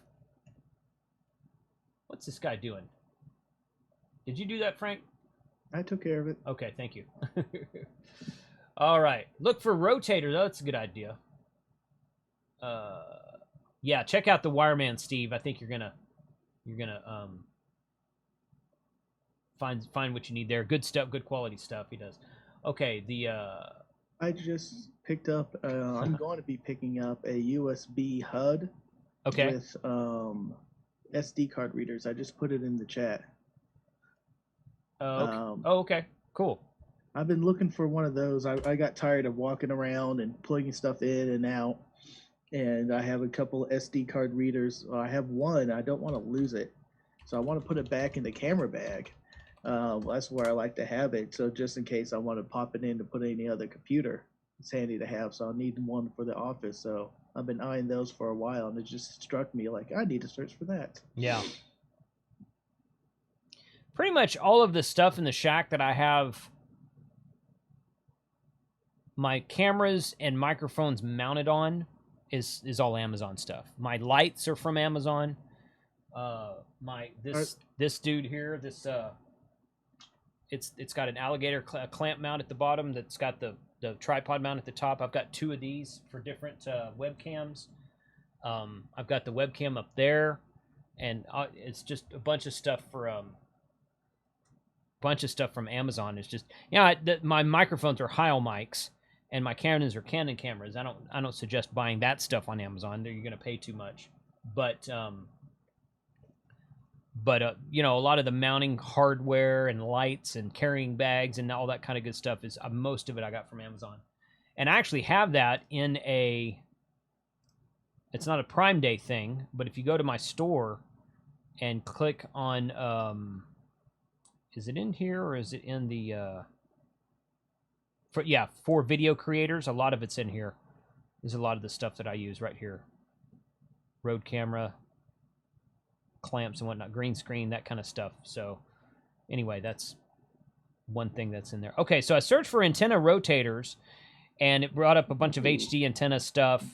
What's this guy doing? Did you do that, Frank? I took care of it. Okay, thank you. All right. Look for rotator. That's a good idea. Yeah, check out the Wireman Steve. I think you're gonna find what you need there. Good stuff, good quality stuff he does. Okay, I just picked up I'm going to be picking up a USB HUD with SD card readers. I just put it in the chat. Okay. Cool. I've been looking for one of those. I got tired of walking around and plugging stuff in and out. And I have a couple SD card readers. I have one. I don't want to lose it. So I want to put it back in the camera bag. That's where I like to have it. So just in case I want to pop it in to put any other computer, it's handy to have. So I'll need one for the office. So I've been eyeing those for a while, and it just struck me like I need to search for that. Yeah. Pretty much all of the stuff in the shack that I have my cameras and microphones mounted on is all Amazon stuff. My lights are from Amazon. This dude here, it's got an alligator clamp mount at the bottom that's got the tripod mount at the top. I've got 2 of these for different webcams. I've got the webcam up there, and it's just a bunch of stuff from Amazon. It's just my microphones are Heil mics, and my cameras are Canon cameras. I don't suggest buying that stuff on Amazon. You're going to pay too much. But But you know, a lot of the mounting hardware and lights and carrying bags and all that kind of good stuff is most of it I got from Amazon. And I actually have that in a, it's not a Prime Day thing, but if you go to my store and click on, is it in here or is it in the, for video creators, a lot of it's in here. There's a lot of the stuff that I use right here. Road camera, clamps and whatnot, green screen, that kind of stuff. So anyway, that's one thing that's in there. Okay, so I searched for antenna rotators, and it brought up a bunch of HD antenna stuff,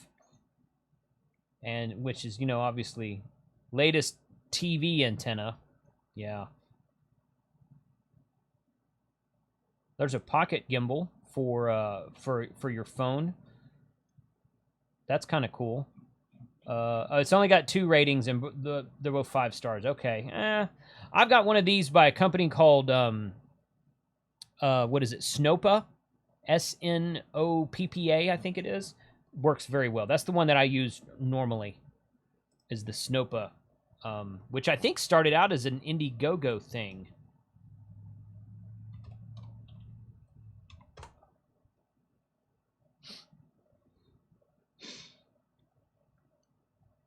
and which is, you know, obviously latest TV antenna. Yeah. There's a pocket gimbal for your phone. That's kind of cool. It's only got 2 ratings, and they're both 5 stars. Okay. I've got one of these by a company called, what is it? Snoppa. Snoppa, I think it is. Works very well. That's the one that I use normally, is the Snoppa, which I think started out as an Indiegogo thing.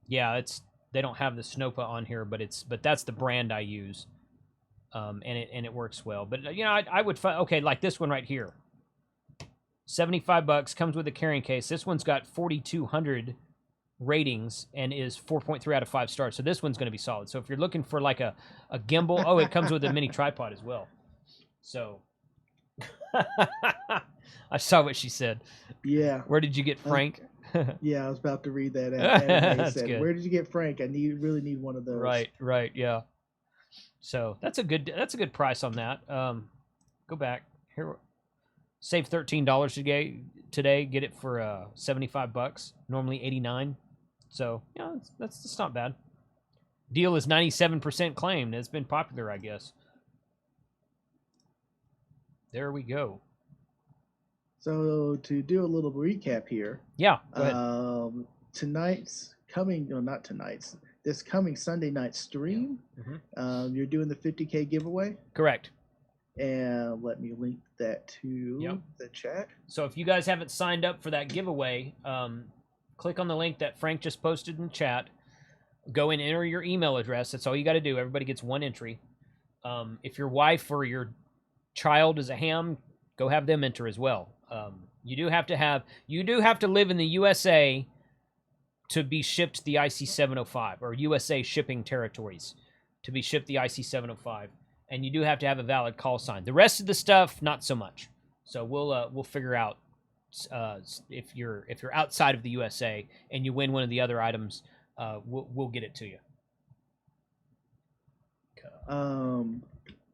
Yeah, they don't have the Snoppa on here, but that's the brand I use, and it works well. But you know, I would find, okay, like this one right here, $75, comes with a carrying case. This one's got 4,200 ratings and is 4.3 out of 5 stars. So this one's going to be solid. So if you're looking for like a gimbal, oh, it comes with a mini tripod as well. So I saw what she said. Yeah. Where did you get Frank? Yeah, I was about to read that. That's said, good. Where did you get Frank? I really need one of those. Right, yeah. So that's a good price on that. Go back here, save $13 today. Get it for $75. Normally $89. So yeah, that's not bad. Deal is 97% claimed. It's been popular, I guess. There we go. So to do a little recap here. Yeah, go ahead. This coming Sunday night stream, you're doing the 50K giveaway? Correct. And let me link that to the chat. So if you guys haven't signed up for that giveaway, click on the link that Frank just posted in the chat. Go and enter your email address. That's all you got to do. Everybody gets one entry. If your wife or your child is a ham, go have them enter as well. You do have to live in the USA to be shipped the IC-705, or USA shipping territories to be shipped the IC-705, and you do have to have a valid call sign. The rest of the stuff, not so much. So we'll figure out if you're outside of the USA and you win one of the other items, we'll get it to you.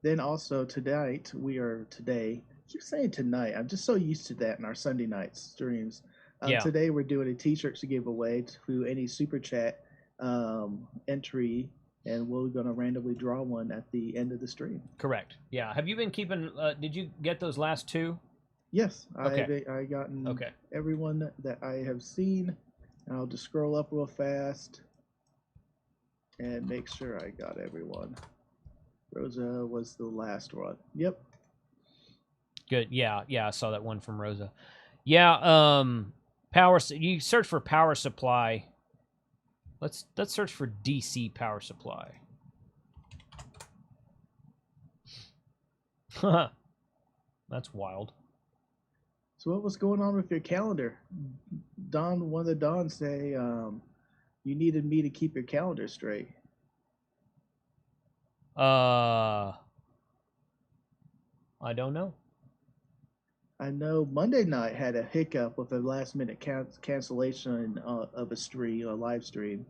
Then also tonight I keep saying tonight. I'm just so used to that in our Sunday night streams. Today we're doing a t-shirt to give away to any super chat entry, and we're going to randomly draw one at the end of the stream. Correct. Yeah. Have you been keeping? Did you get those last 2? Yes. Okay. I gotten everyone that I have seen. And I'll just scroll up real fast and make sure I got everyone. Rosa was the last one. Yep. Good. Yeah. I saw that one from Rosa. Yeah. Power. You search for power supply. Let's search for DC power supply. That's wild. So what was going on with your calendar? One of the Dons say you needed me to keep your calendar straight. I don't know. I know Monday night had a hiccup with a last-minute cancellation of a live stream.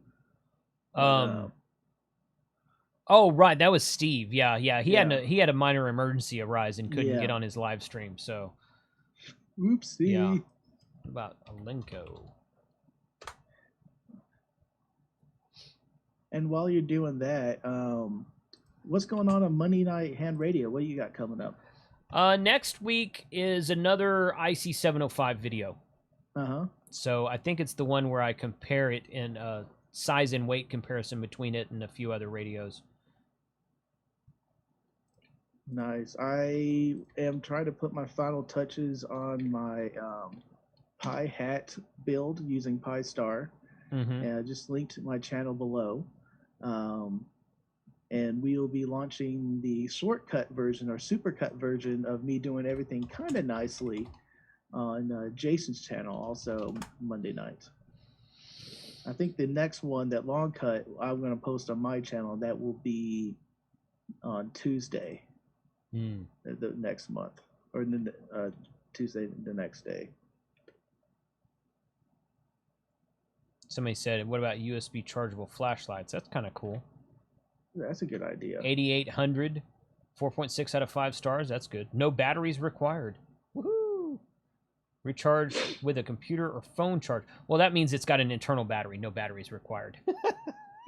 Oh, right, that was Steve. Yeah. He had a minor emergency arise and couldn't get on his live stream. So, oopsie. Yeah. What about Alenko? And while you're doing that, what's going on Monday Night Hand Radio? What you got coming up? Next week is another IC-705 video. So I think it's the one where I compare it in size and weight comparison between it and a few other radios. Nice. I am trying to put my final touches on my Pi Hat build using Pi Star. And I just linked my channel below. And we will be launching the shortcut version or supercut version of me doing everything kind of nicely on Jason's channel also Monday night. I think the next one, that long cut, I'm going to post on my channel. That will be on Tuesday, the next month, or Tuesday the next day. Somebody said, what about USB chargeable flashlights? That's kind of cool. That's a good idea. 8,800, 4.6 out of 5 stars. That's good. No batteries required. Woohoo! Recharge with a computer or phone charge. Well, that means it's got an internal battery. No batteries required.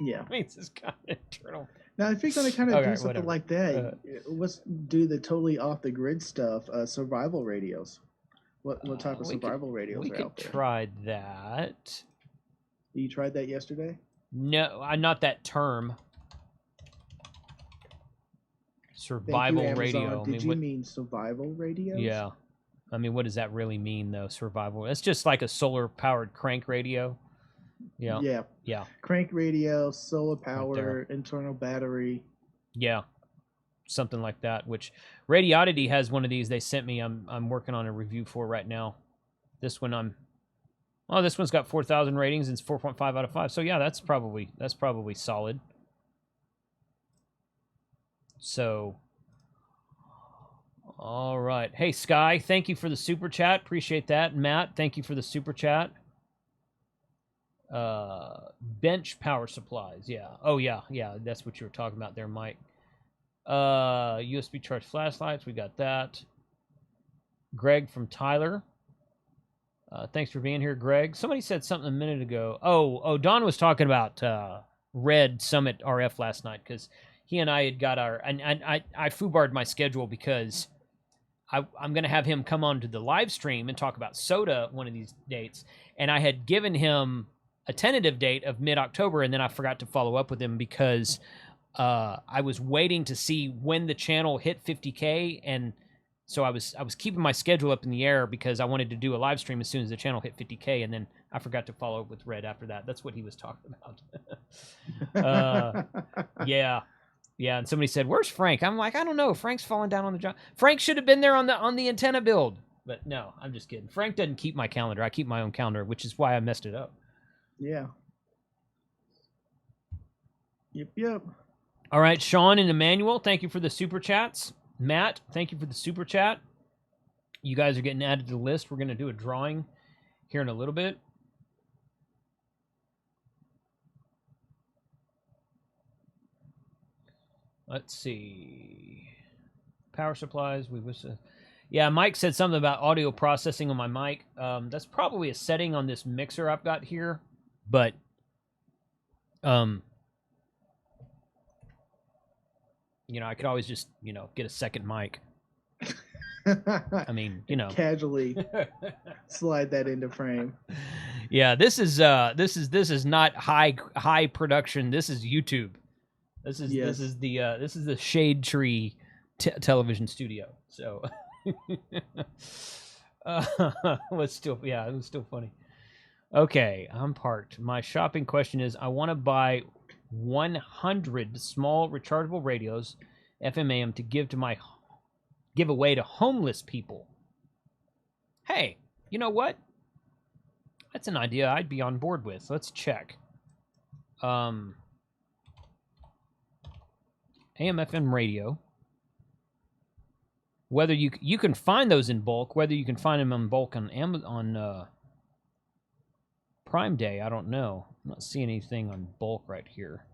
Yeah. That means it's got an internal. Now, if you're going to kind of do something like that, let's do the totally off the grid stuff. Survival radios. What type of survival radios are out there? We could try that. You tried that yesterday? No, not that term. Survival radio. Did you mean survival radios? Yeah. I mean, what does that really mean, though, survival? It's just like a solar-powered crank radio. Yeah. Yeah. Crank radio, solar power, internal battery. Yeah. Something like that, which Radiodity has one of these they sent me. I'm working on a review for right now. This one this one's got 4,000 ratings and it's 4.5 out of 5. So yeah, that's probably solid. So, all right. Hey, Sky, thank you for the super chat. Appreciate that. Matt, thank you for the super chat. Bench power supplies. Yeah. Oh, yeah. Yeah, that's what you were talking about there, Mike. USB charged flashlights. We got that. Greg from Tyler. Thanks for being here, Greg. Somebody said something a minute ago. Oh, Don was talking about Red Summit RF last night because he and I had got and I foobarred my schedule because I'm going to have him come on to the live stream and talk about soda one of these dates. And I had given him a tentative date of mid-October, and then I forgot to follow up with him because I was waiting to see when the channel hit 50K, and so I was keeping my schedule up in the air because I wanted to do a live stream as soon as the channel hit 50K, and then I forgot to follow up with Red after that. That's what he was talking about. Yeah. Yeah, and somebody said, "Where's Frank?" I'm like, I don't know. Frank's falling down on the job. Frank should have been there on the antenna build. But no, I'm just kidding. Frank doesn't keep my calendar. I keep my own calendar, which is why I messed it up. Yeah. Yep. All right, Sean and Emmanuel, thank you for the super chats. Matt, thank you for the super chat. You guys are getting added to the list. We're going to do a drawing here in a little bit. Let's see. Power supplies. Yeah, Mike said something about audio processing on my mic. That's probably a setting on this mixer I've got here, but I could always just get a second mic. I mean, casually slide that into frame. Yeah, this is not high production. This is YouTube. This is the Shade Tree television studio. So it was still funny. Okay, I'm parked. My shopping question is: I want to buy 100 small rechargeable radios, FM AM, to give away to homeless people. Hey, you know what? That's an idea I'd be on board with. Let's check. AMFM radio. Whether you can find those in bulk, whether you can find them in bulk on Prime Day, I don't know. I'm not seeing anything on bulk right here.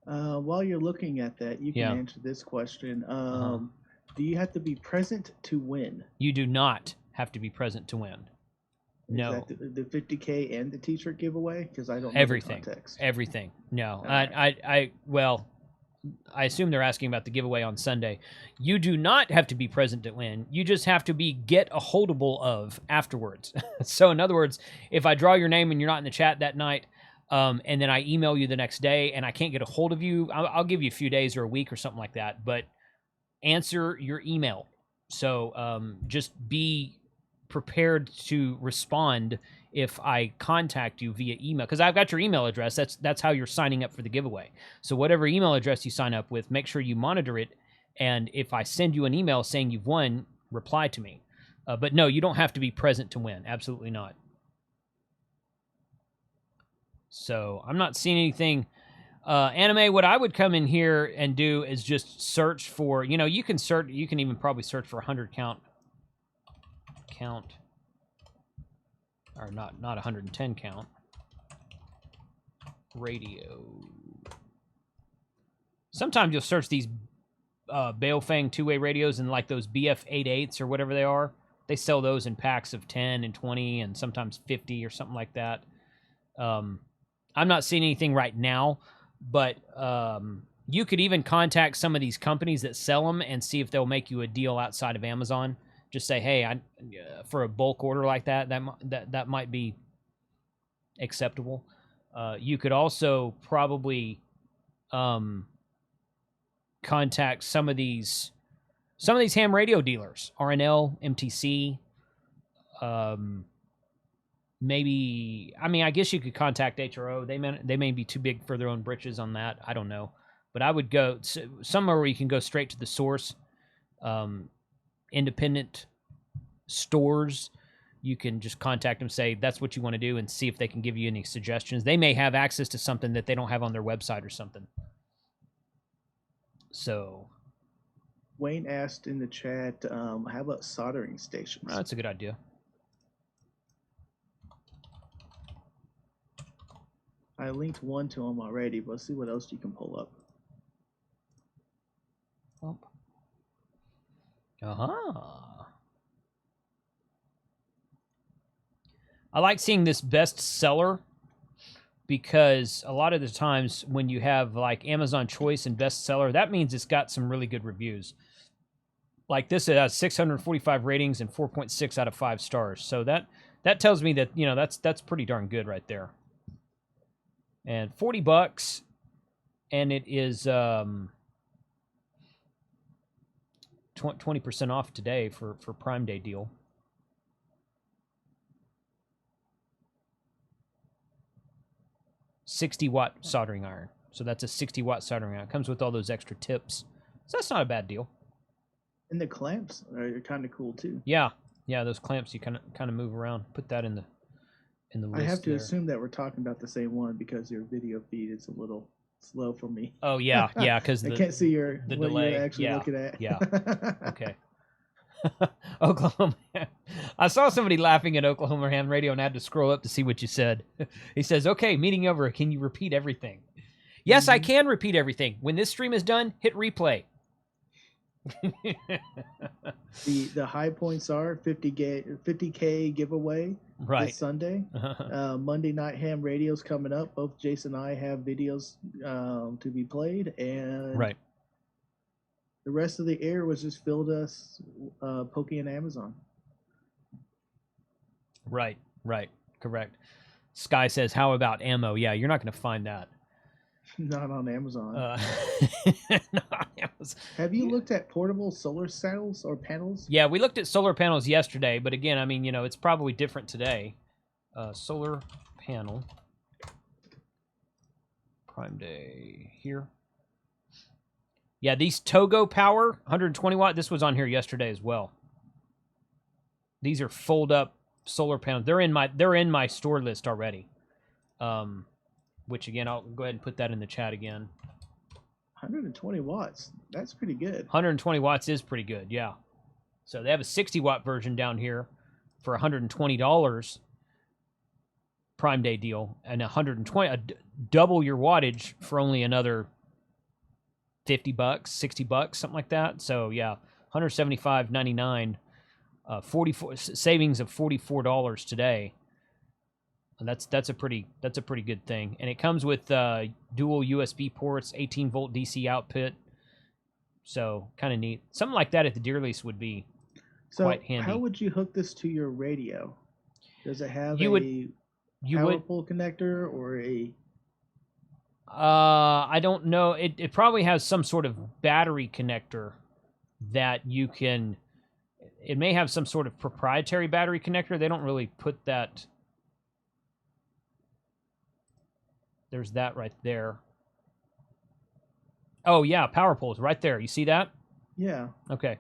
While you're looking at that, you can answer this question. Do you have to be present to win? You do not have to be present to win. No. Is that the 50K and the T-shirt giveaway? Because I don't know everything. The context. Everything. No. Right. I assume they're asking about the giveaway on Sunday. You do not have to be present to win. You just have to be get a holdable of afterwards. So in other words, if I draw your name and you're not in the chat that night, and then I email you the next day, and I can't get a hold of you, I'll give you a few days or a week or something like that, but answer your email. So just be prepared to respond if I contact you via email, because I've got your email address. That's how you're signing up for the giveaway. So whatever email address you sign up with, make sure you monitor it, and if I send you an email saying you've won, reply to me. But no, you don't have to be present to win. Absolutely not. So I'm not seeing anything. Anime, what I would come in here and do is just search for, you can search, you can even probably search for 100 count, or not 110 count, radio. Sometimes you'll search these Baofeng two-way radios and like those BF88s or whatever they are. They sell those in packs of 10 and 20 and sometimes 50 or something like that. I'm not seeing anything right now, but you could even contact some of these companies that sell them and see if they'll make you a deal outside of Amazon. Just say, hey, for a bulk order like that might be acceptable. You could also probably contact some of these ham radio dealers, RNL, MTC. Maybe, I guess you could contact HRO. They may be too big for their own britches on that. I don't know. But I would go somewhere where you can go straight to the source. Independent stores, you can just contact them, say that's what you want to do, and see if they can give you any suggestions. They may have access to something that they don't have on their website or something. So Wayne asked in the chat, how about soldering stations? That's a good idea. I linked one to them already, but let's see what else you can pull up. I like seeing this bestseller because a lot of the times when you have like Amazon Choice and bestseller, that means it's got some really good reviews. Like this, it has 645 ratings and 4.6 out of 5 stars. So that tells me that, that's pretty darn good right there. And $40, and it is 20% off today for Prime Day deal. $60-watt soldering iron. So that's a 60-watt soldering iron. It comes with all those extra tips. So that's not a bad deal. And the clamps are kind of cool too. Yeah, those clamps you kind of move around. Put that in the list. I have to assume that we're talking about the same one because your video feed is a little slow for me. Oh yeah, because I can't see the what delay. You're actually looking at. Yeah. Okay. Oklahoma. I saw somebody laughing at Oklahoma Ham Radio and I had to scroll up to see what you said. He says, "Okay, meeting over. Can you repeat everything?" Yes, I can repeat everything. When this stream is done, hit replay. The high points are 50K giveaway this Sunday. Monday Night Ham Radio's coming up. Both Jason and I have videos to be played, and the rest of the air was just filled us poking in Amazon. Right, correct. Sky says, "How about ammo?" Yeah, you're not going to find that. Not on Amazon. Not on Amazon. Have you looked at portable solar cells or panels? Yeah, we looked at solar panels yesterday, but again, it's probably different today. Solar panel. Prime Day here. Yeah, these Togo Power 120 watt. This was on here yesterday as well. These are fold up solar panels. They're in my store list already. Which again, I'll go ahead and put that in the chat again. 120 watts. That's pretty good. 120 watts is pretty good, yeah. So they have a 60 watt version down here for $120 Prime Day deal, and 120 double your wattage for only another $50, $60, something like that. So yeah, $175.99, 44 savings of $44 today. And that's a pretty good thing, and it comes with dual USB ports, 18-volt DC output. So kind of neat. Something like that at the deer lease would be quite handy. How would you hook this to your radio? Does it have power pole connector or a? I don't know. It probably has some sort of battery connector that you can. It may have some sort of proprietary battery connector. They don't really put that. There's that right there. Oh, yeah, power poles right there. You see that? Yeah. Okay.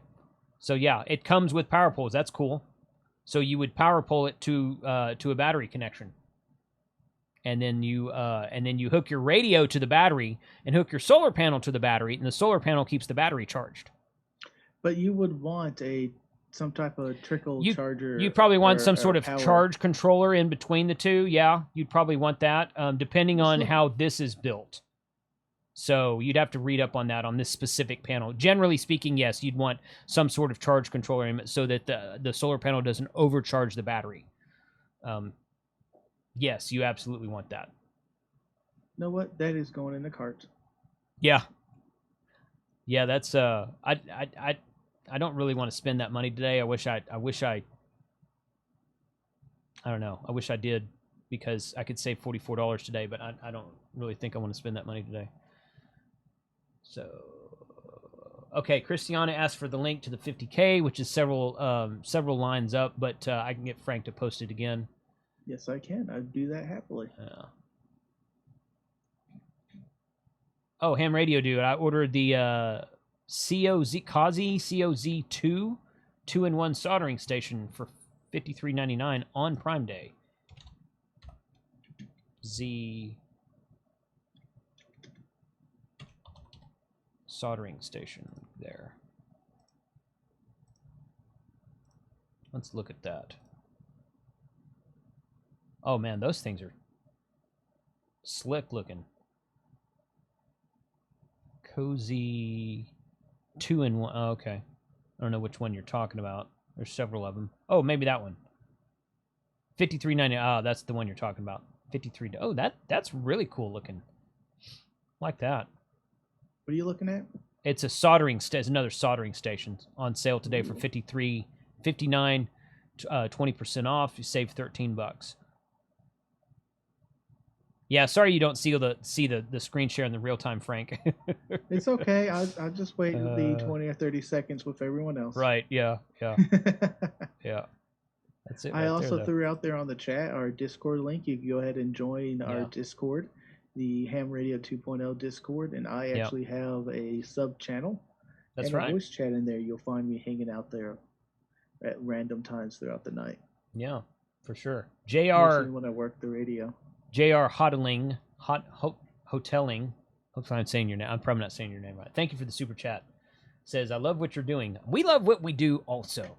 So, yeah, it comes with power poles. That's cool. So you would power pole it to a battery connection. And then you hook your radio to the battery and hook your solar panel to the battery, and the solar panel keeps the battery charged. But you would want some type of trickle charger. You probably want some sort of charge controller in between the two. Yeah, you'd probably want that, depending on how this is built. So you'd have to read up on that on this specific panel. Generally speaking, yes, you'd want some sort of charge controller in it so that the solar panel doesn't overcharge the battery. Yes, you absolutely want that. You know what? That is going in the cart. Yeah. Yeah, that's I don't really want to spend that money today. I don't know. I wish I did, because I could save $44 today, but I don't really think I want to spend that money today. So, okay, Christiana asked for the link to the 50K, which is several lines up, but I can get Frank to post it again. Yes, I can. I'd do that happily. Oh, Ham Radio Dude, I ordered the Kazi COZ2 2-in-1 soldering station for $53.99 on Prime Day. Z soldering station there. Let's look at that. Oh man, those things are slick looking. Cozy 2-in-1. Oh, okay. I don't know which one you're talking about. There's several of them. Oh, maybe that one. $53.90. Oh, that's the one you're talking about. 53. Oh, that's really cool looking. Like that. What are you looking at? It's a soldering it's another soldering station on sale today for $59, 20% off. You save $13. Yeah, sorry you don't see the screen share in the real time, Frank. It's okay. I'll just wait the 20 or 30 seconds with everyone else. Right. Yeah. Yeah. That's it. I also threw out there on the chat our Discord link. You can go ahead and join our Discord, the Ham Radio 2.0 Discord, and I actually have a sub channel. That's and right. a voice chat in there. You'll find me hanging out there at random times throughout the night. Yeah, for sure. JR, when I work the radio. JR Hoteling. Hopefully I'm saying your name. I'm probably not saying your name right. Thank you for the super chat. Says, I love what you're doing. We love what we do also.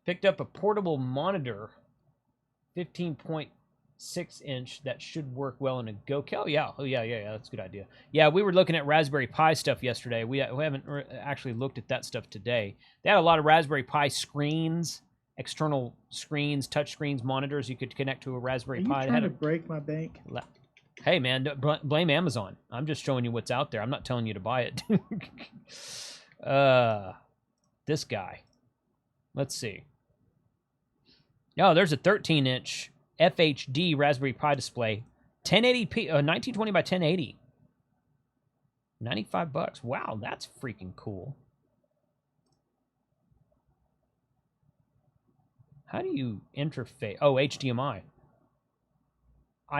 Picked up a portable monitor, 15.6 inch, that should work well in a GoCal. Oh yeah, that's a good idea. Yeah, we were looking at Raspberry Pi stuff yesterday. We haven't actually looked at that stuff today. They had a lot of Raspberry Pi screens, external screens, touch screens, monitors you could connect to a Raspberry Pi. Are you trying to break my bank? Hey, man, blame Amazon. I'm just showing you what's out there. I'm not telling you to buy it. This guy. Let's see. Oh, there's a 13-inch FHD Raspberry Pi display. 1080p, 1920 by 1080. $95. Wow, that's freaking cool. How do you interface? Oh, HDMI.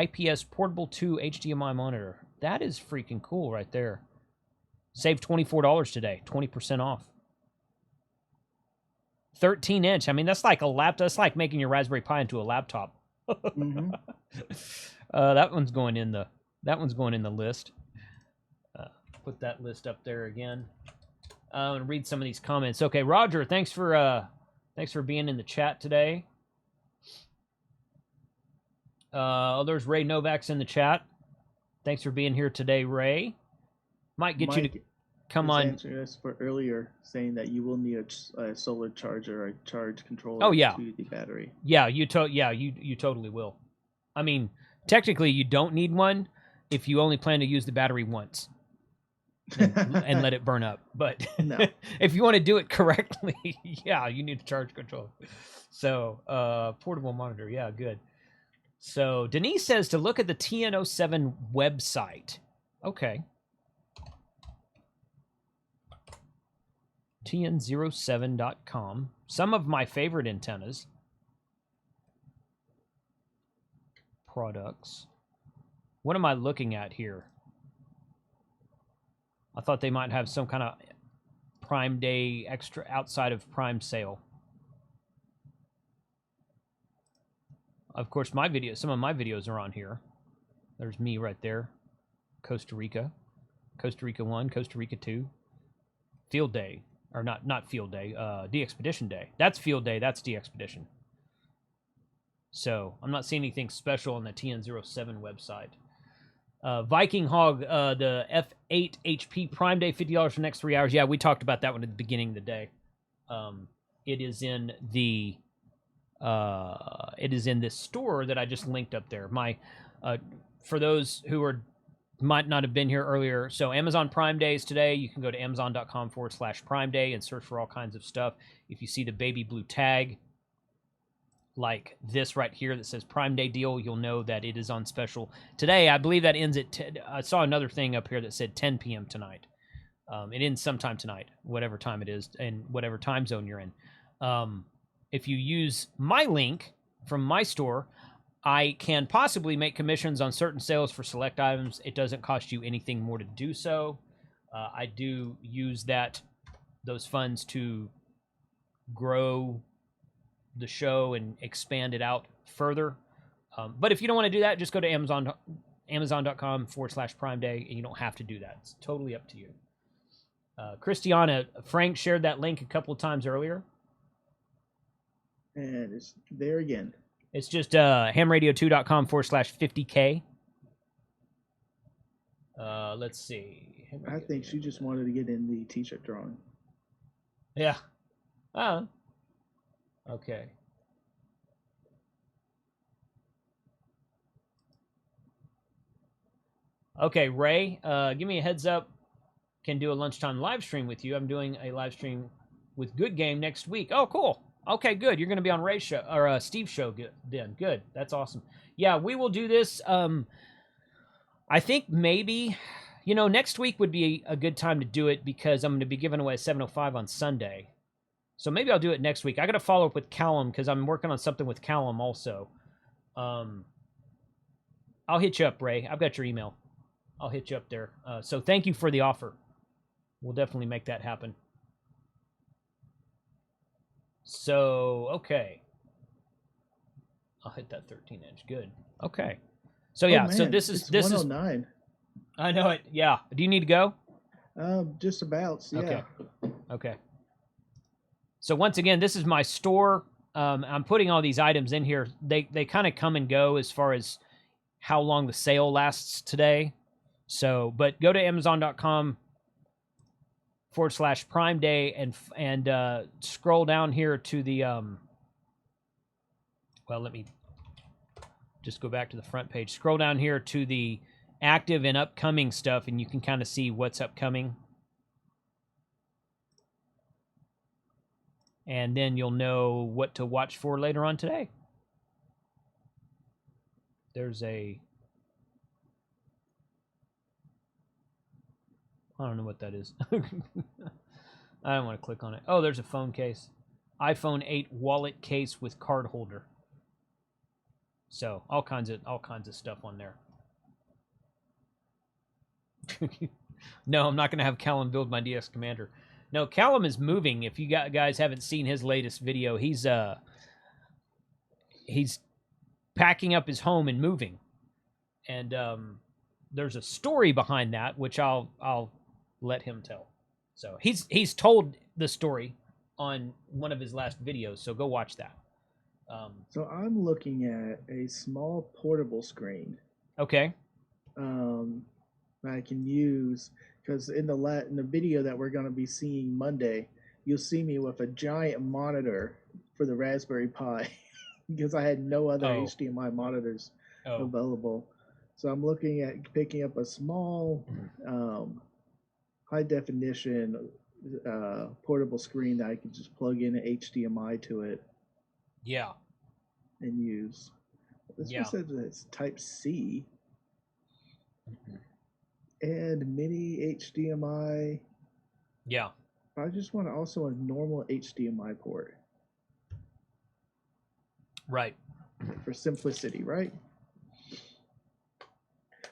IPS Portable 2 HDMI monitor. That is freaking cool right there. Saved $24 today. 20% off. 13-inch. I mean, that's like a laptop. That's like making your Raspberry Pi into a laptop. Mm-hmm. That one's going in the list. Put that list up there again. And read some of these comments. Okay, Roger, thanks for being in the chat today. There's Ray Novak's in the chat. Thanks for being here today, Ray. Might get you to come on. Answer us for earlier, saying that you will need a solar charger or a charge controller to the battery. Yeah, you totally will. I mean, technically, you don't need one if you only plan to use the battery once. and let it burn up. But No. if you want to do it correctly, yeah, you need a charge controller. So portable monitor, yeah, good. So Denise says to look at the TN07 website. Okay. TN07.com. Some of my favorite antennas. Products. What am I looking at here? I thought they might have some kind of Prime Day extra outside of Prime sale. Of course, some of my videos are on here. There's me right there. Costa Rica. Costa Rica 1, Costa Rica 2. Field Day. Or not Field Day, De-Expedition Day. That's Field Day, that's De-Expedition. So, I'm not seeing anything special on the TN07 website. Viking Hog, the F8 HP Prime Day, $50 for the next 3 hours. Yeah, we talked about that one at the beginning of the day. It is in this store that I just linked up there. For those who might not have been here earlier, so Amazon Prime Day is today. You can go to amazon.com/Prime Day and search for all kinds of stuff. If you see the baby blue tag, like this right here that says Prime Day deal, you'll know that it is on special today. I believe that ends at 10. I saw another thing up here that said 10 p.m. tonight. It ends sometime tonight, whatever time it is, and whatever time zone you're in. If you use my link from my store, I can possibly make commissions on certain sales for select items. It doesn't cost you anything more to do so. I do use those funds to grow the show and expand it out further. But if you don't want to do that, just go to amazon.com/Prime Day, and you don't have to do that. It's totally up to you. Christiana, Frank shared that link a couple of times earlier. And it's there again. It's just hamradio2.com/50K. Let's see. I think she just wanted to get in the t-shirt drawing. Yeah. Okay. Okay, Ray, give me a heads up. Can do a lunchtime live stream with you. I'm doing a live stream with Good Game next week. Oh, cool. Okay, good. You're going to be on Ray's show or Steve's show then. Good. That's awesome. Yeah, we will do this. I think maybe, next week would be a good time to do it because I'm going to be giving away a 705 on Sunday. So maybe I'll do it next week. I got to follow up with Callum because I'm working on something with Callum also. I'll hit you up, Ray. I've got your email. I'll hit you up there. So thank you for the offer. We'll definitely make that happen. So, okay. I'll hit that 13-inch. Good. Okay. So, yeah. Man, so this is 109. I know it. Yeah. Do you need to go? Just about. Yeah. Okay. So once again, this is my store. I'm putting all these items in here. They kind of come and go as far as how long the sale lasts today. So, but go to Amazon.com/Prime Day and scroll down here to the well, let me just go back to the front page. Scroll down here to the active and upcoming stuff, and you can kind of see what's upcoming. And then you'll know what to watch for later on today. There's I don't know what that is. I don't want to click on it. Oh, there's a phone case. iPhone 8 wallet case with card holder. So all kinds of stuff on there. No, I'm not going to have Callum build my DS Commander. No, Callum is moving. If you guys haven't seen his latest video, he's packing up his home and moving. And there's a story behind that, which I'll let him tell. So he's told the story on one of his last videos, so go watch that. So I'm looking at a small portable screen. Okay. I can use because in the video that we're going to be seeing Monday, you'll see me with a giant monitor for the Raspberry Pi because I had no other HDMI monitors available. So I'm looking at picking up a small high definition portable screen that I can just plug in an HDMI to it. Yeah. And use. This one says it's Type C. And mini HDMI. Yeah. I just want also a normal HDMI port. Right. For simplicity, right?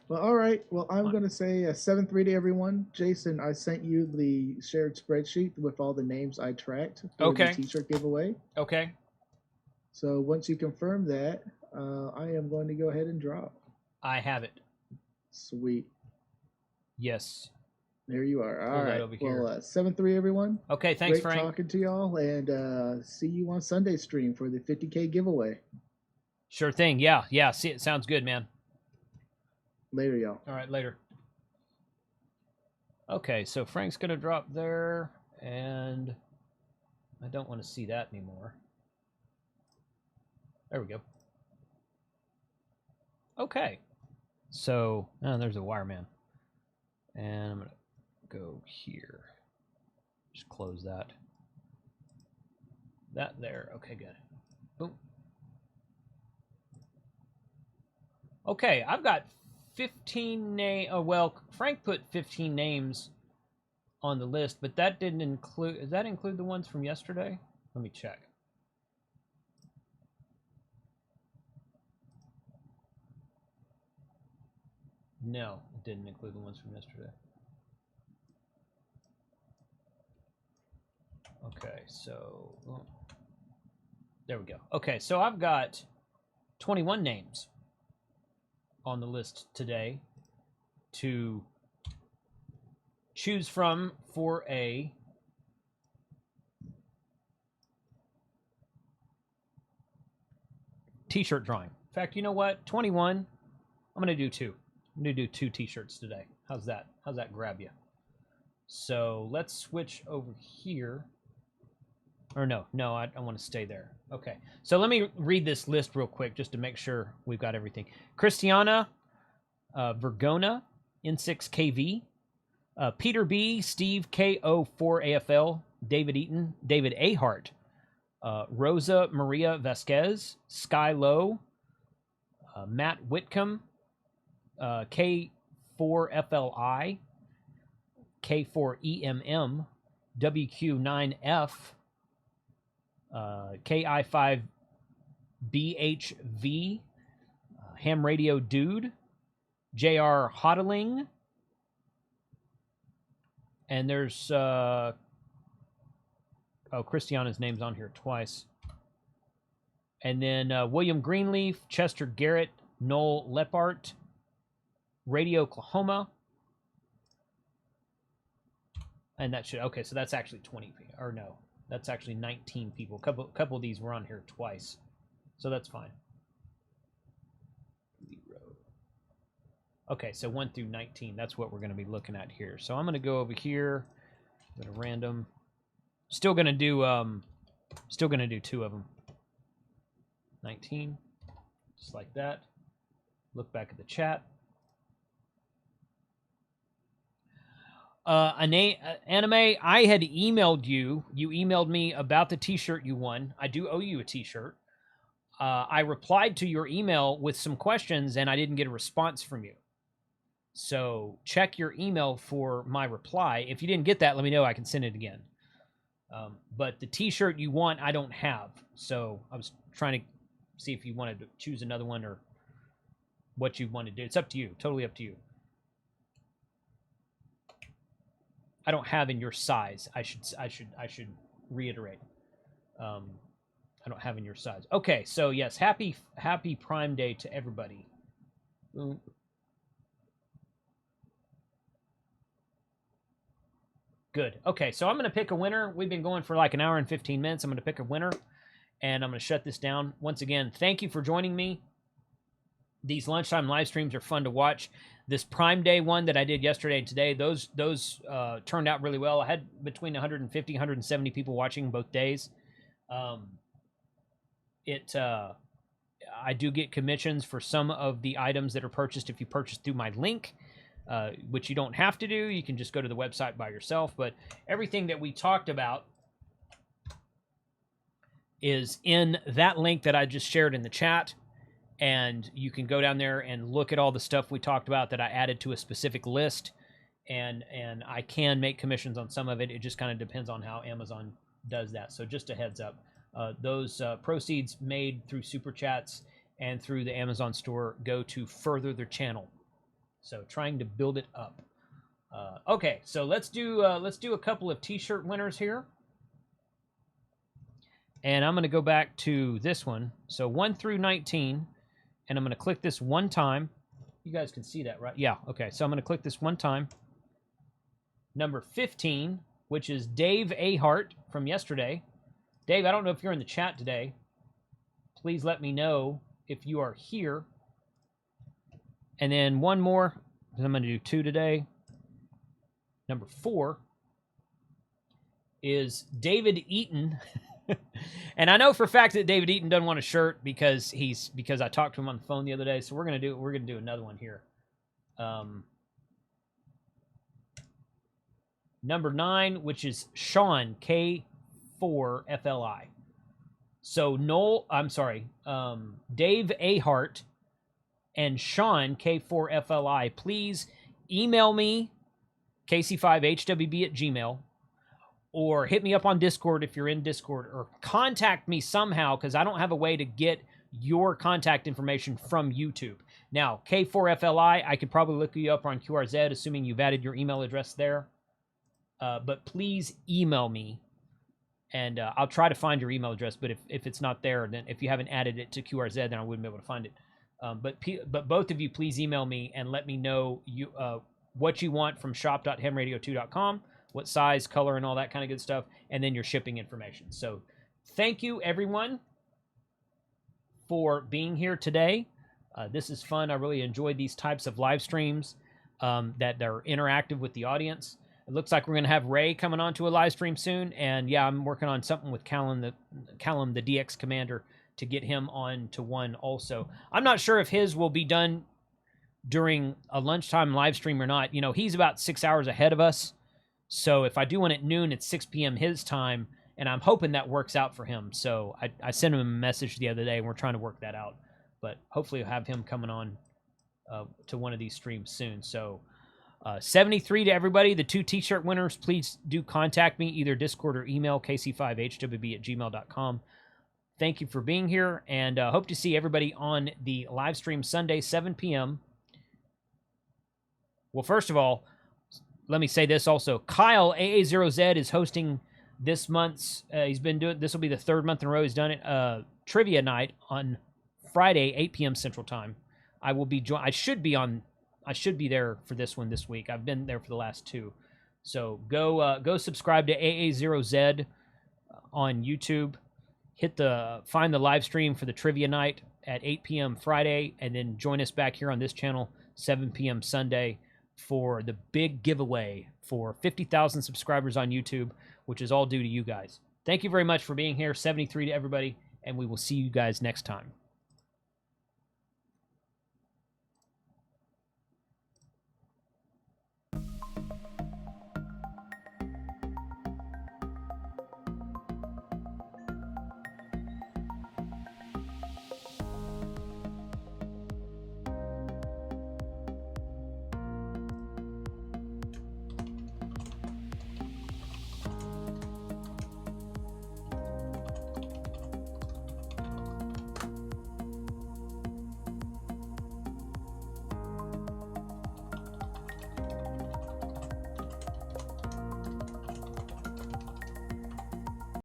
Well, all right. Well, I'm going to say 7-3 to everyone. Jason, I sent you the shared spreadsheet with all the names I tracked for the t-shirt giveaway. Okay. So once you confirm that, I am going to go ahead and drop. I have it. Sweet. Yes. There you are. All right. Over here. Well, 7-3, everyone. Okay, thanks, Frank. Great talking to y'all, and see you on Sunday stream for the 50K giveaway. Sure thing. Yeah. See, it sounds good, man. Later, y'all. All right, later. Okay, so Frank's going to drop there, and I don't want to see that anymore. There we go. Okay. So, there's a wireman. And I'm going to go here. Just close that. That there. Okay, good. Boom. Okay, I've got 15 names. Oh, well, Frank put 15 names on the list, but that didn't include... Does that include the ones from yesterday? Let me check. No, it didn't include the ones from yesterday. Okay, so... Oh, there we go. Okay, so I've got 21 names on the list today to choose from for a t-shirt drawing. In fact, you know what? 21. I'm going to do 2. I'm going to do 2 t-shirts today. How's that? How's that grab you? So let's switch over here. Or no, I want to stay there. Okay, so let me read this list real quick just to make sure we've got everything. Christiana Vergona, N6KV, Peter B, Steve KO4AFL, David Eaton, David A. Hart, Rosa Maria Vasquez, Sky Low, Matt Whitcomb, K4FLI, K4EMM, WQ9F, KI5BHV, Ham Radio Dude, JR Hodling, and there's Christiana's name's on here twice. And then William Greenleaf, Chester Garrett, Noel Lepart, Radio Oklahoma. And that should, okay, so that's actually 20, or no, that's actually 19 people. Couple of these were on here twice, so that's fine. Okay, so 1 through 19, that's what we're going to be looking at here. So I'm going to go over here, go to random. Still going to do 2 of them. 19, just like that. Look back at the chat. Anime, I had emailed you. You emailed me about the t-shirt you won. I do owe you a t-shirt. I replied to your email with some questions, and I didn't get a response from you. So check your email for my reply. If you didn't get that, let me know. I can send it again. But the t-shirt you want, I don't have. So I was trying to see if you wanted to choose another one or what you want to do. It's up to you. Totally up to you. I don't have in your size. I should reiterate. I don't have in your size. Okay, so yes, happy Prime Day to everybody. Good. Okay, so I'm going to pick a winner. We've been going for like an hour and 15 minutes. I'm going to pick a winner, and I'm going to shut this down. Once again, thank you for joining me. These lunchtime live streams are fun to watch. This Prime Day one that I did yesterday and today, those turned out really well. I had between 150, 170 people watching both days. I do get commissions for some of the items that are purchased if you purchase through my link. which you don't have to do. You can just go to the website by yourself. But everything that we talked about is in that link that I just shared in the chat. And you can go down there and look at all the stuff we talked about that I added to a specific list. And I can make commissions on some of it. It just kind of depends on how Amazon does that. So just a heads up. Those proceeds made through Super Chats and through the Amazon store go to further their channel. So trying to build it up. Okay, so let's do a couple of T-shirt winners here. And I'm going to go back to this one. So 1 through 19. And I'm going to click this one time. You guys can see that, right? Yeah, okay. So I'm going to click this one time. Number 15, which is Dave Ahart from yesterday. Dave, I don't know if you're in the chat today. Please let me know if you are here. And then one more, because I'm going to do 2 today. Number 4 is David Eaton. And I know for a fact that David Eaton doesn't want a shirt because I talked to him on the phone the other day. So we're gonna do another one here. Number 9, which is Sean K4FLI. So Dave Ahart and Sean K4FLI. Please email me kc5hwb@gmail.com. Or hit me up on Discord if you're in Discord, or contact me somehow, because I don't have a way to get your contact information from YouTube. Now, K4FLI, I could probably look you up on QRZ, assuming you've added your email address there. But please email me, and I'll try to find your email address. But if it's not there, then if you haven't added it to QRZ, then I wouldn't be able to find it. But both of you, please email me and let me know what you want from shop.hemradio2.com. What size, color, and all that kind of good stuff, and then your shipping information. So thank you, everyone, for being here today. This is fun. I really enjoyed these types of live streams that are interactive with the audience. It looks like we're going to have Ray coming on to a live stream soon, and yeah, I'm working on something with Callum, the DX Commander, to get him on to one also. I'm not sure if his will be done during a lunchtime live stream or not. You know, he's about 6 hours ahead of us. So if I do one at noon, it's 6 p.m. his time, and I'm hoping that works out for him. So I sent him a message the other day, and we're trying to work that out. But hopefully I'll have him coming on to one of these streams soon. So 73 to everybody. The 2 T-shirt winners, please do contact me, either Discord or email, kc5hwb@gmail.com. Thank you for being here, and hope to see everybody on the live stream Sunday, 7 p.m. Well, first of all, let me say this also. Kyle, AA0Z, is hosting this month's, he's been doing, this will be the 3rd month in a row he's done it, trivia night on Friday, 8 p.m. Central Time. I will be, I should be there for this one this week. I've been there for the last 2. So go subscribe to AA0Z on YouTube. Find the live stream for the trivia night at 8 p.m. Friday, and then join us back here on this channel, 7 p.m. Sunday, for the big giveaway for 50,000 subscribers on YouTube, which is all due to you guys. Thank you very much for being here. 73 to everybody, and we will see you guys next time.